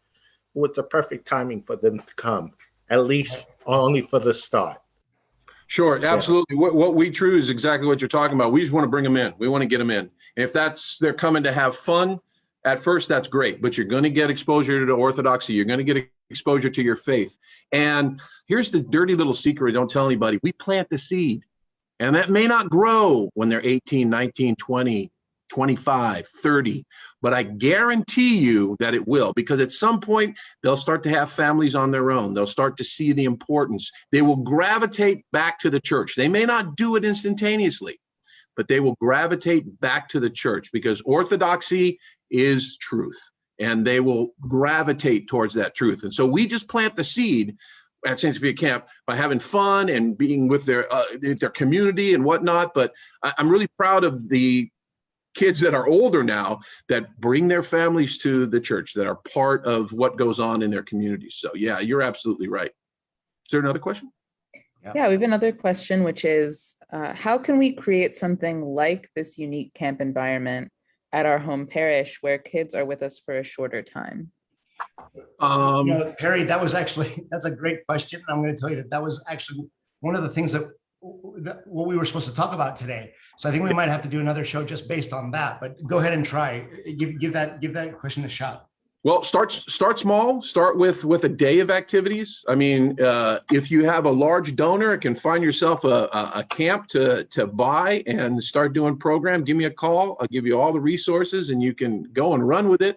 well, it's a perfect timing for them to come, at least only for the start. Sure, absolutely. What we true is exactly what you're talking about. We just want to bring them in. We want to get them in. And if they're coming to have fun, at first that's great, but you're going to get exposure to orthodoxy. You're going to get exposure to your faith. And here's the dirty little secret. Don't tell anybody. We plant the seed, and that may not grow when they're 18, 19, 20, 25, 30, but I guarantee you that it will, because at some point they'll start to have families on their own. They'll start to see the importance. They will gravitate back to the church. They may not do it instantaneously, but they will gravitate back to the church because orthodoxy is truth, and they will gravitate towards that truth. And so we just plant the seed at Saint Sophia Camp by having fun and being with their community and whatnot. But I'm really proud of the kids that are older now that bring their families to the church, that are part of what goes on in their communities. So yeah, you're absolutely right. Is there another question? Yeah, we have another question, which is, how can we create something like this unique camp environment at our home parish where kids are with us for a shorter time? Perry, that's a great question. I'm going to tell you that was actually one of the things that what we were supposed to talk about today. So I think we might have to do another show just based on that, but go ahead and try. Give that question a shot. Well, start small. Start with a day of activities. I mean, if you have a large donor, can find yourself a camp to buy and start doing program. Give me a call. I'll give you all the resources, and you can go and run with it.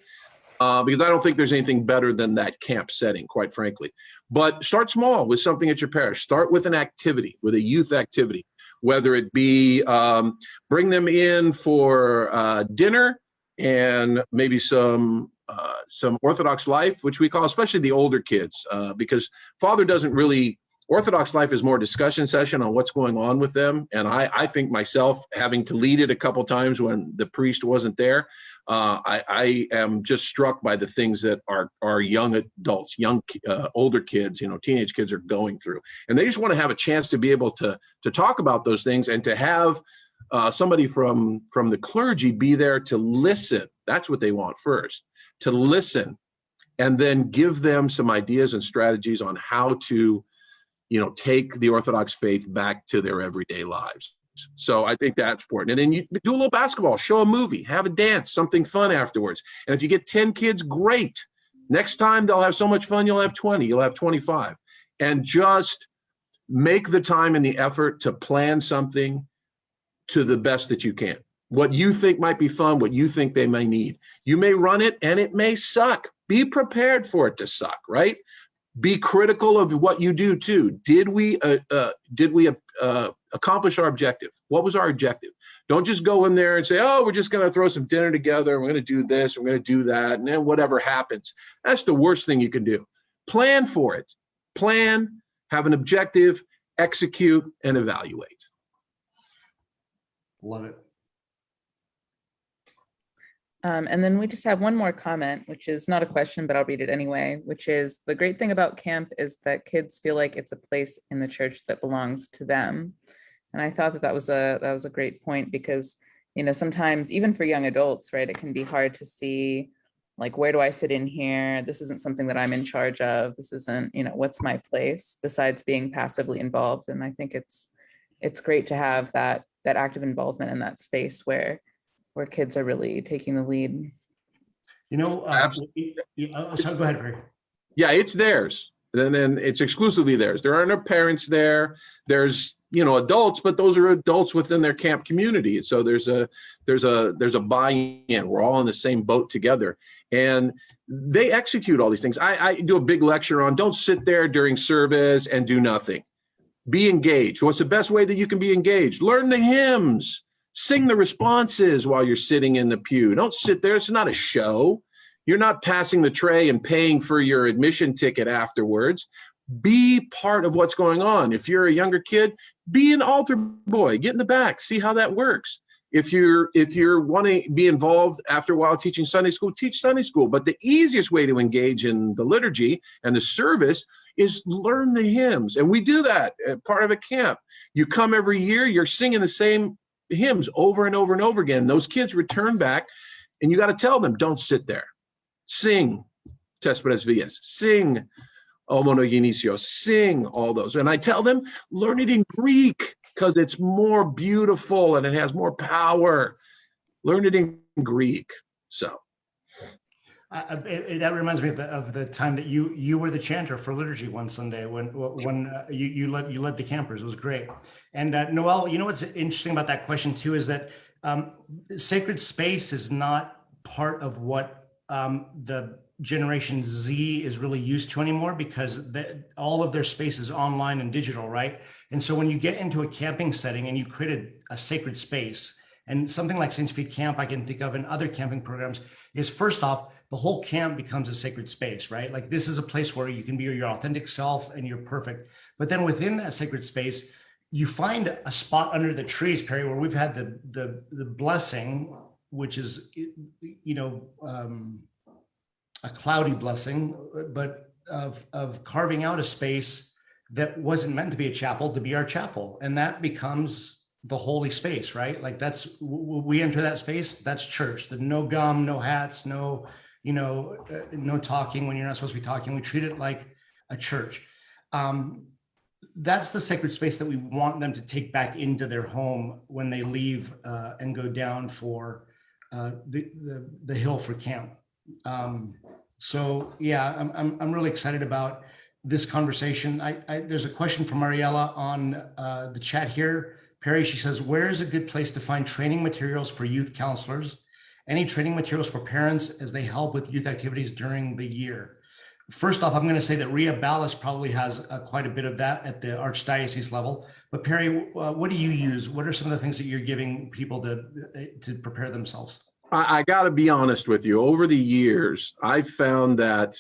Because I don't think there's anything better than that camp setting, quite frankly. But start small with something at your parish. Start with an activity, with a youth activity, whether it be bring them in for dinner and maybe some Orthodox life, which we call, especially the older kids, because Father doesn't really, Orthodox life is more discussion session on what's going on with them. And I think myself, having to lead it a couple times when the priest wasn't there, I am just struck by the things that our young adults, older kids, teenage kids are going through. And they just want to have a chance to be able to talk about those things and to have somebody from the clergy be there to listen. That's what they want first, to listen, and then give them some ideas and strategies on how to take the Orthodox faith back to their everyday lives. So I think that's important. And then you do a little basketball, show a movie, have a dance, something fun afterwards. And if you get 10 kids, great. Next time they'll have so much fun, you'll have 20, you'll have 25. And just make the time and the effort to plan something to the best that you can. What you think might be fun, what you think they may need. You may run it and it may suck. Be prepared for it to suck, right? Be critical of what you do too. Did we accomplish our objective? What was our objective? Don't just go in there and say, oh, we're just going to throw some dinner together. We're going to do this. We're going to do that. And then whatever happens. That's the worst thing you can do. Plan for it. Plan, have an objective, execute, and evaluate. Love it. And then we just have one more comment, which is not a question, but I'll read it anyway, which is, the great thing about camp is that kids feel like it's a place in the church that belongs to them. And I thought that was a great point, because, sometimes even for young adults, right, it can be hard to see like, where do I fit in here? This isn't something that I'm in charge of. This isn't, what's my place besides being passively involved. And I think it's great to have that active involvement in that space where kids are really taking the lead. So go ahead, Barry. Yeah, it's theirs. And then it's exclusively theirs. There are no parents there. There's, adults, but those are adults within their camp community. So there's a buy-in. We're all in the same boat together. And they execute all these things. I do a big lecture on don't sit there during service and do nothing. Be engaged. What's the best way that you can be engaged? Learn the hymns. Sing the responses while you're sitting in the pew. Don't sit there. It's not a show. You're not passing the tray and paying for your admission ticket afterwards. Be part of what's going on. If you're a younger kid, be an altar boy. Get in the back. See how that works. If you're wanting to be involved after a while teaching Sunday school, teach Sunday school. But the easiest way to engage in the liturgy and the service is learn the hymns. And we do that as part of a camp. You come every year, you're singing the same hymns over and over and over again. Those kids return back, and you got to tell them, don't sit there. Sing Tesperas Vias, sing O Monogenisios, sing all those. And I tell them, learn it in Greek because it's more beautiful and it has more power. Learn it in Greek. So. That reminds me of the time that you were the chanter for liturgy one Sunday when you led the campers. It was great. And Noel, what's interesting about that question too is that sacred space is not part of what the Generation Z is really used to anymore, because all of their space is online and digital, right? And so when you get into a camping setting and you created a sacred space, and something like Saint Sophia Camp I can think of and other camping programs is, first off, the whole camp becomes a sacred space, right? Like this is a place where you can be your authentic self and you're perfect. But then within that sacred space, you find a spot under the trees, Perry, where we've had the blessing, which is, a cloudy blessing, but of carving out a space that wasn't meant to be a chapel to be our chapel. And that becomes the holy space, right? Like we enter that space, that's church. The no gum, no hats, no talking when you're not supposed to be talking. We treat it like a church. That's the sacred space that we want them to take back into their home when they leave and go down for the hill for camp. So yeah, I'm really excited about this conversation. There's a question from Mariella on the chat here. Perry, she says, where is a good place to find training materials for youth counselors? Any training materials for parents as they help with youth activities during the year? First off, I'm going to say that Ria Ballas probably has quite a bit of that at the Archdiocese level. But Perry, what do you use? What are some of the things that you're giving people to prepare themselves? I got to be honest with you. Over the years, I've found that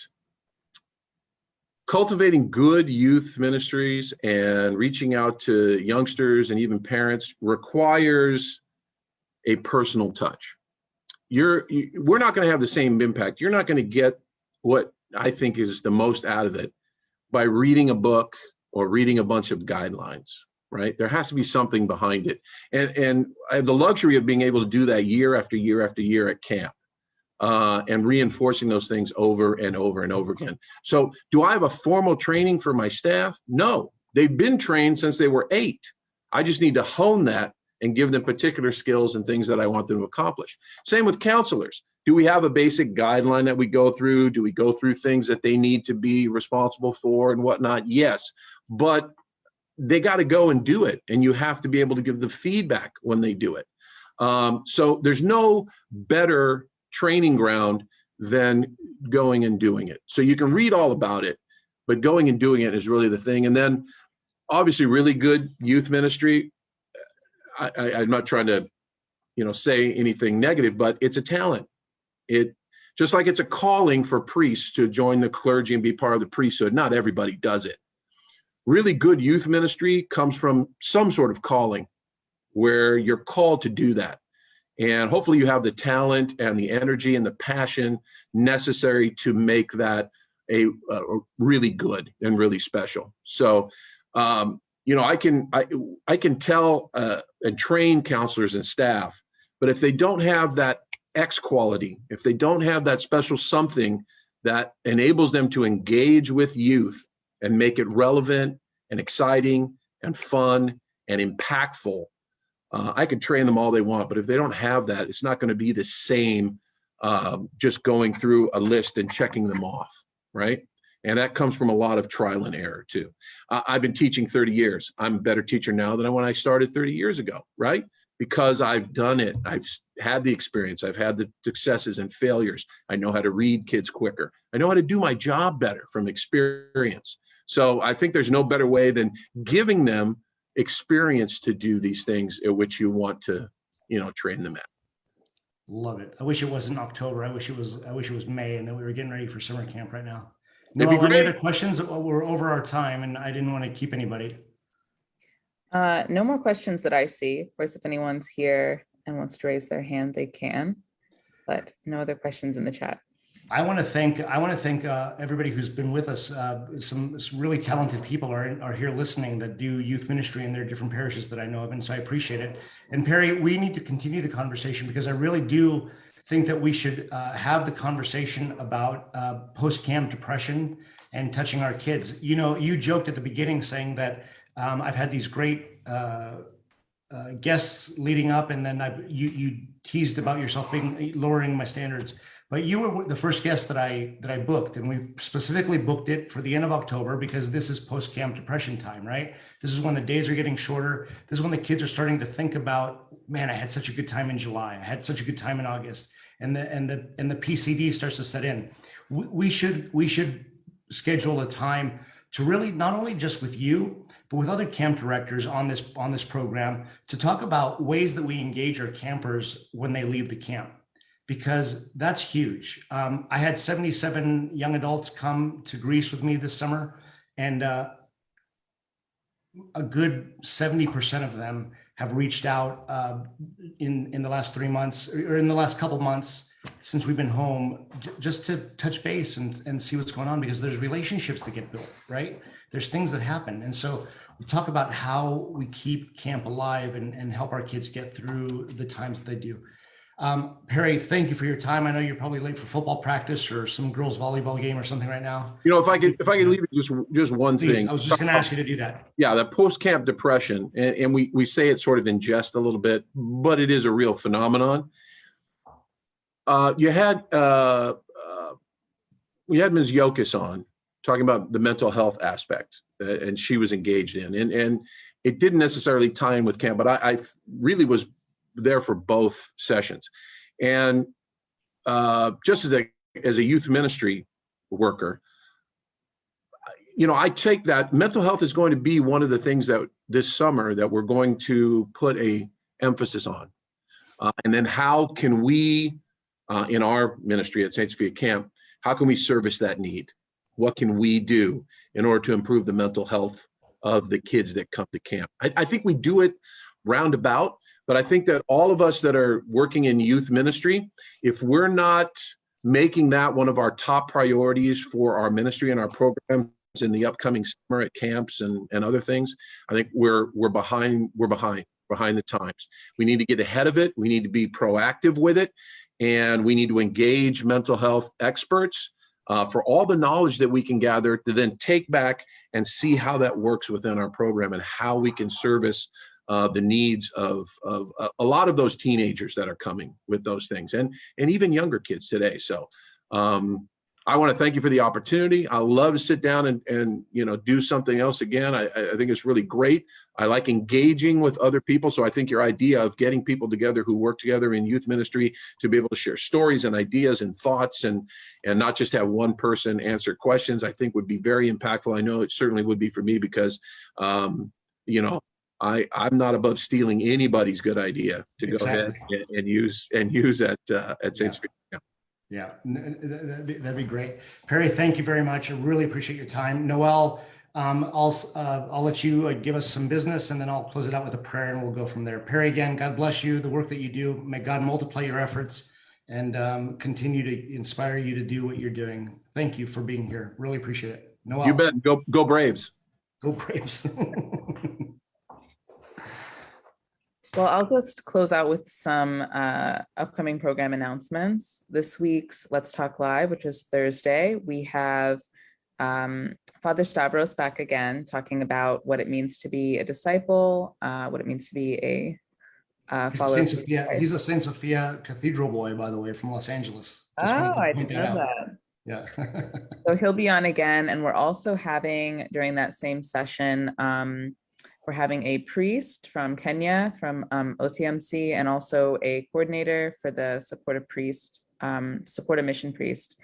cultivating good youth ministries and reaching out to youngsters and even parents requires a personal touch. We're not going to have the same impact. You're not going to get what I think is the most out of it by reading a book or reading a bunch of guidelines, right? There has to be something behind it. And I have the luxury of being able to do that year after year after year at camp. And reinforcing those things over and over and over again. So do I have a formal training for my staff? No, they've been trained since they were 8. I just need to hone that and give them particular skills and things that I want them to accomplish. Same with counselors. Do we have a basic guideline that we go through? Do we go through things that they need to be responsible for and whatnot? Yes, but they got to go and do it. And you have to be able to give the feedback when they do it. So there's no better training ground than going and doing it. So you can read all about it, but going and doing it is really the thing. And then obviously really good youth ministry. I'm not trying to, say anything negative, but it's a talent. It just like it's a calling for priests to join the clergy and be part of the priesthood. Not everybody does it. Really good youth ministry comes from some sort of calling where you're called to do that. And hopefully you have the talent and the energy and the passion necessary to make that a really good and really special. So, I can tell and train counselors and staff, but if they don't have that X quality, if they don't have that special something that enables them to engage with youth and make it relevant and exciting and fun and impactful, I could train them all they want, but if they don't have that, it's not going to be the same just going through a list and checking them off, right? And that comes from a lot of trial and error too. I've been teaching 30 years. I'm a better teacher now than when I started 30 years ago, right? Because I've done it. I've had the experience. I've had the successes and failures. I know how to read kids quicker. I know how to do my job better from experience. So I think there's no better way than giving them experience to do these things at which you want to, train them at. Love it. I wish it wasn't October. I wish it was May and that we were getting ready for summer camp right now. It'd be Noel, any great. other questions? We're over our time and I didn't want to keep anybody. No more questions that I see. Of course, if anyone's here and wants to raise their hand, they can, but no other questions in the chat. I want to thank everybody who's been with us. Some really talented people are here listening that do youth ministry in their different parishes that I know of, and so I appreciate it. And Perry, we need to continue the conversation because I really do think that we should have the conversation about post-camp depression and touching our kids. You joked at the beginning saying that I've had these great guests leading up, and then you teased about yourself lowering my standards. But you were the first guest that I booked, and we specifically booked it for the end of October because this is post-camp depression time, right? This is when the days are getting shorter. This is when the kids are starting to think about, man, I had such a good time in July. I had such a good time in August, and the PCD starts to set in. We should schedule a time to really not only just with you, but with other camp directors on this program to talk about ways that we engage our campers when they leave the camp, because that's huge. I had 77 young adults come to Greece with me this summer, and a good 70% of them have reached out in the last 3 months or in the last couple months since we've been home, just to touch base and see what's going on, because there's relationships that get built, right? There's things that happen. And so we talk about how we keep camp alive and help our kids get through the times that they do. Perry, thank you for your time. I know you're probably late for football practice or some girls volleyball game or something right now. If I could leave you just one Please, thing. I was just going to ask you to do that. Yeah, that post-camp depression, and we say it sort of in jest a little bit, but it is a real phenomenon. We had Ms. Yokis on talking about the mental health aspect, and she was engaged in, and it didn't necessarily tie in with camp, but I really was there for both sessions. And just as a youth ministry worker, I take that mental health is going to be one of the things that this summer that we're going to put a emphasis on. And then how can we, in our ministry at Saint Sophia Camp, how can we service that need? What can we do in order to improve the mental health of the kids that come to camp? I think we do it roundabout, but I think that all of us that are working in youth ministry, if we're not making that one of our top priorities for our ministry and our programs in the upcoming summer at camps and other things, I think we're behind the times. We need to get ahead of it. We need to be proactive with it. And we need to engage mental health experts for all the knowledge that we can gather to then take back and see how that works within our program and how we can service the needs of a lot of those teenagers that are coming with those things, and even younger kids today. So I want to thank you for the opportunity. I love to sit down and do something else again. I think it's really great. I like engaging with other people. So I think your idea of getting people together who work together in youth ministry to be able to share stories and ideas and thoughts and not just have one person answer questions, I think would be very impactful. I know it certainly would be for me because, I'm not above stealing anybody's good idea to go ahead and use at Saint Sophia. Yeah, that'd be great. Perry, thank you very much. I really appreciate your time. Noel, I'll let you give us some business and then I'll close it out with a prayer and we'll go from there. Perry, again, God bless you, the work that you do. May God multiply your efforts and continue to inspire you to do what you're doing. Thank you for being here. Really appreciate it. Noel. You bet. Go Braves. Go Braves. Well, I'll just close out with some upcoming program announcements. This week's Let's Talk Live, which is Thursday, we have Father Stavros back again, talking about what it means to be a disciple, what it means to be a follower. He's a Saint Sophia Cathedral boy, by the way, from Los Angeles. Just wanted to I point didn't know out. that. Yeah. So he'll be on again, and we're also having during that same session, we're having a priest from Kenya, from OCMC, and also a coordinator for the supportive mission priest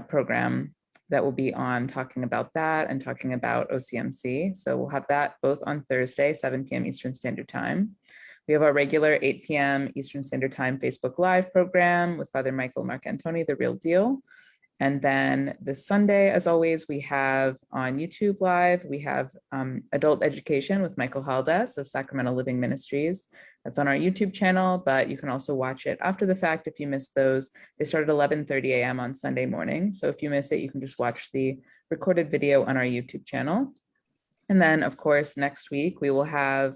program that will be on, talking about that and talking about OCMC. So we'll have that both on Thursday, 7 p.m. Eastern Standard Time. We have our regular 8 p.m. Eastern Standard Time Facebook Live program with Father Michael Marcantoni, The Real Deal. And then this Sunday, as always, we have on YouTube Live, we have Adult Education with Michael Haldes of Sacramento Living Ministries. That's on our YouTube channel, but you can also watch it after the fact if you missed those. They start at 11:30 a.m. on Sunday morning. So if you miss it, you can just watch the recorded video on our YouTube channel. And then, of course, next week we will have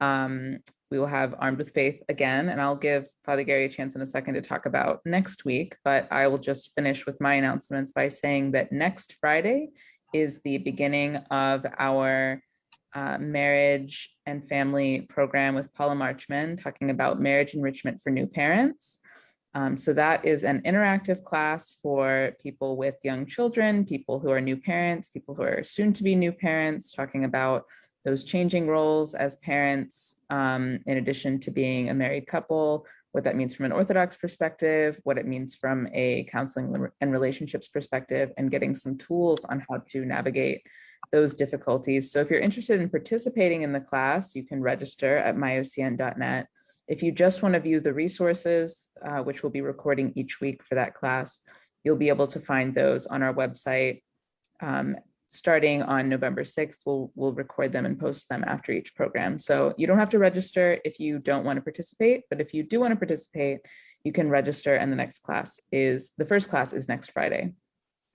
Armed with Faith again, and I'll give Father Gary a chance in a second to talk about next week, but I will just finish with my announcements by saying that next Friday is the beginning of our marriage and family program with Paula Marchman, talking about marriage enrichment for new parents. So that is an interactive class for people with young children, people who are new parents, people who are soon to be new parents, talking about those changing roles as parents, in addition to being a married couple, what that means from an Orthodox perspective, what it means from a counseling and relationships perspective, and getting some tools on how to navigate those difficulties. So if you're interested in participating in the class, you can register at myocn.net. If you just want to view the resources, which we'll be recording each week for that class, you'll be able to find those on our website. Starting on November 6th, we'll record them and post them after each program. So you don't have to register if you don't want to participate, but if you do want to participate, you can register, and the first class is next Friday.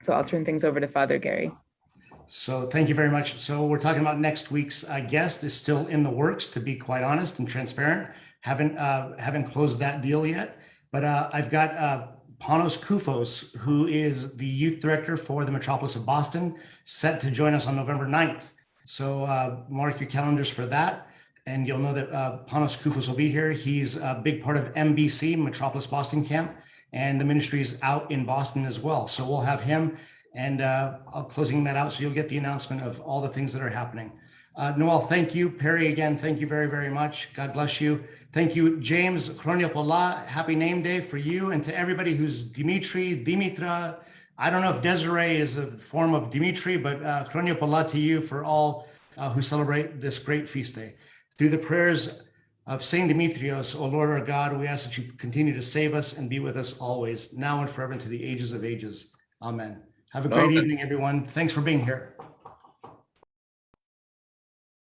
So I'll turn things over to Father Gary. So thank you very much. So we're talking about next week's guest is still in the works, to be quite honest and transparent. Haven't closed that deal yet, but I've got Panos Koufos, who is the youth director for the metropolis of Boston, set to join us on November 9th. So mark your calendars for that. And you'll know that Panos Koufos will be here. He's a big part of MBC, Metropolis Boston Camp, and the ministry is out in Boston as well. So we'll have him, and I'll closing that out so you'll get the announcement of all the things that are happening. Noel, thank you. Perry, again, thank you very, very much. God bless you. Thank you, James Chroniopola. Happy name day for you, and to everybody who's Dimitri, Dimitra. I don't know if Desiree is a form of Dimitri, but Chroniopola to you for all who celebrate this great feast day. Through the prayers of Saint Demetrios, O Lord our God, we ask that you continue to save us and be with us always, now and forever, into the ages of ages. Amen. Have a great evening, everyone. Thanks for being here.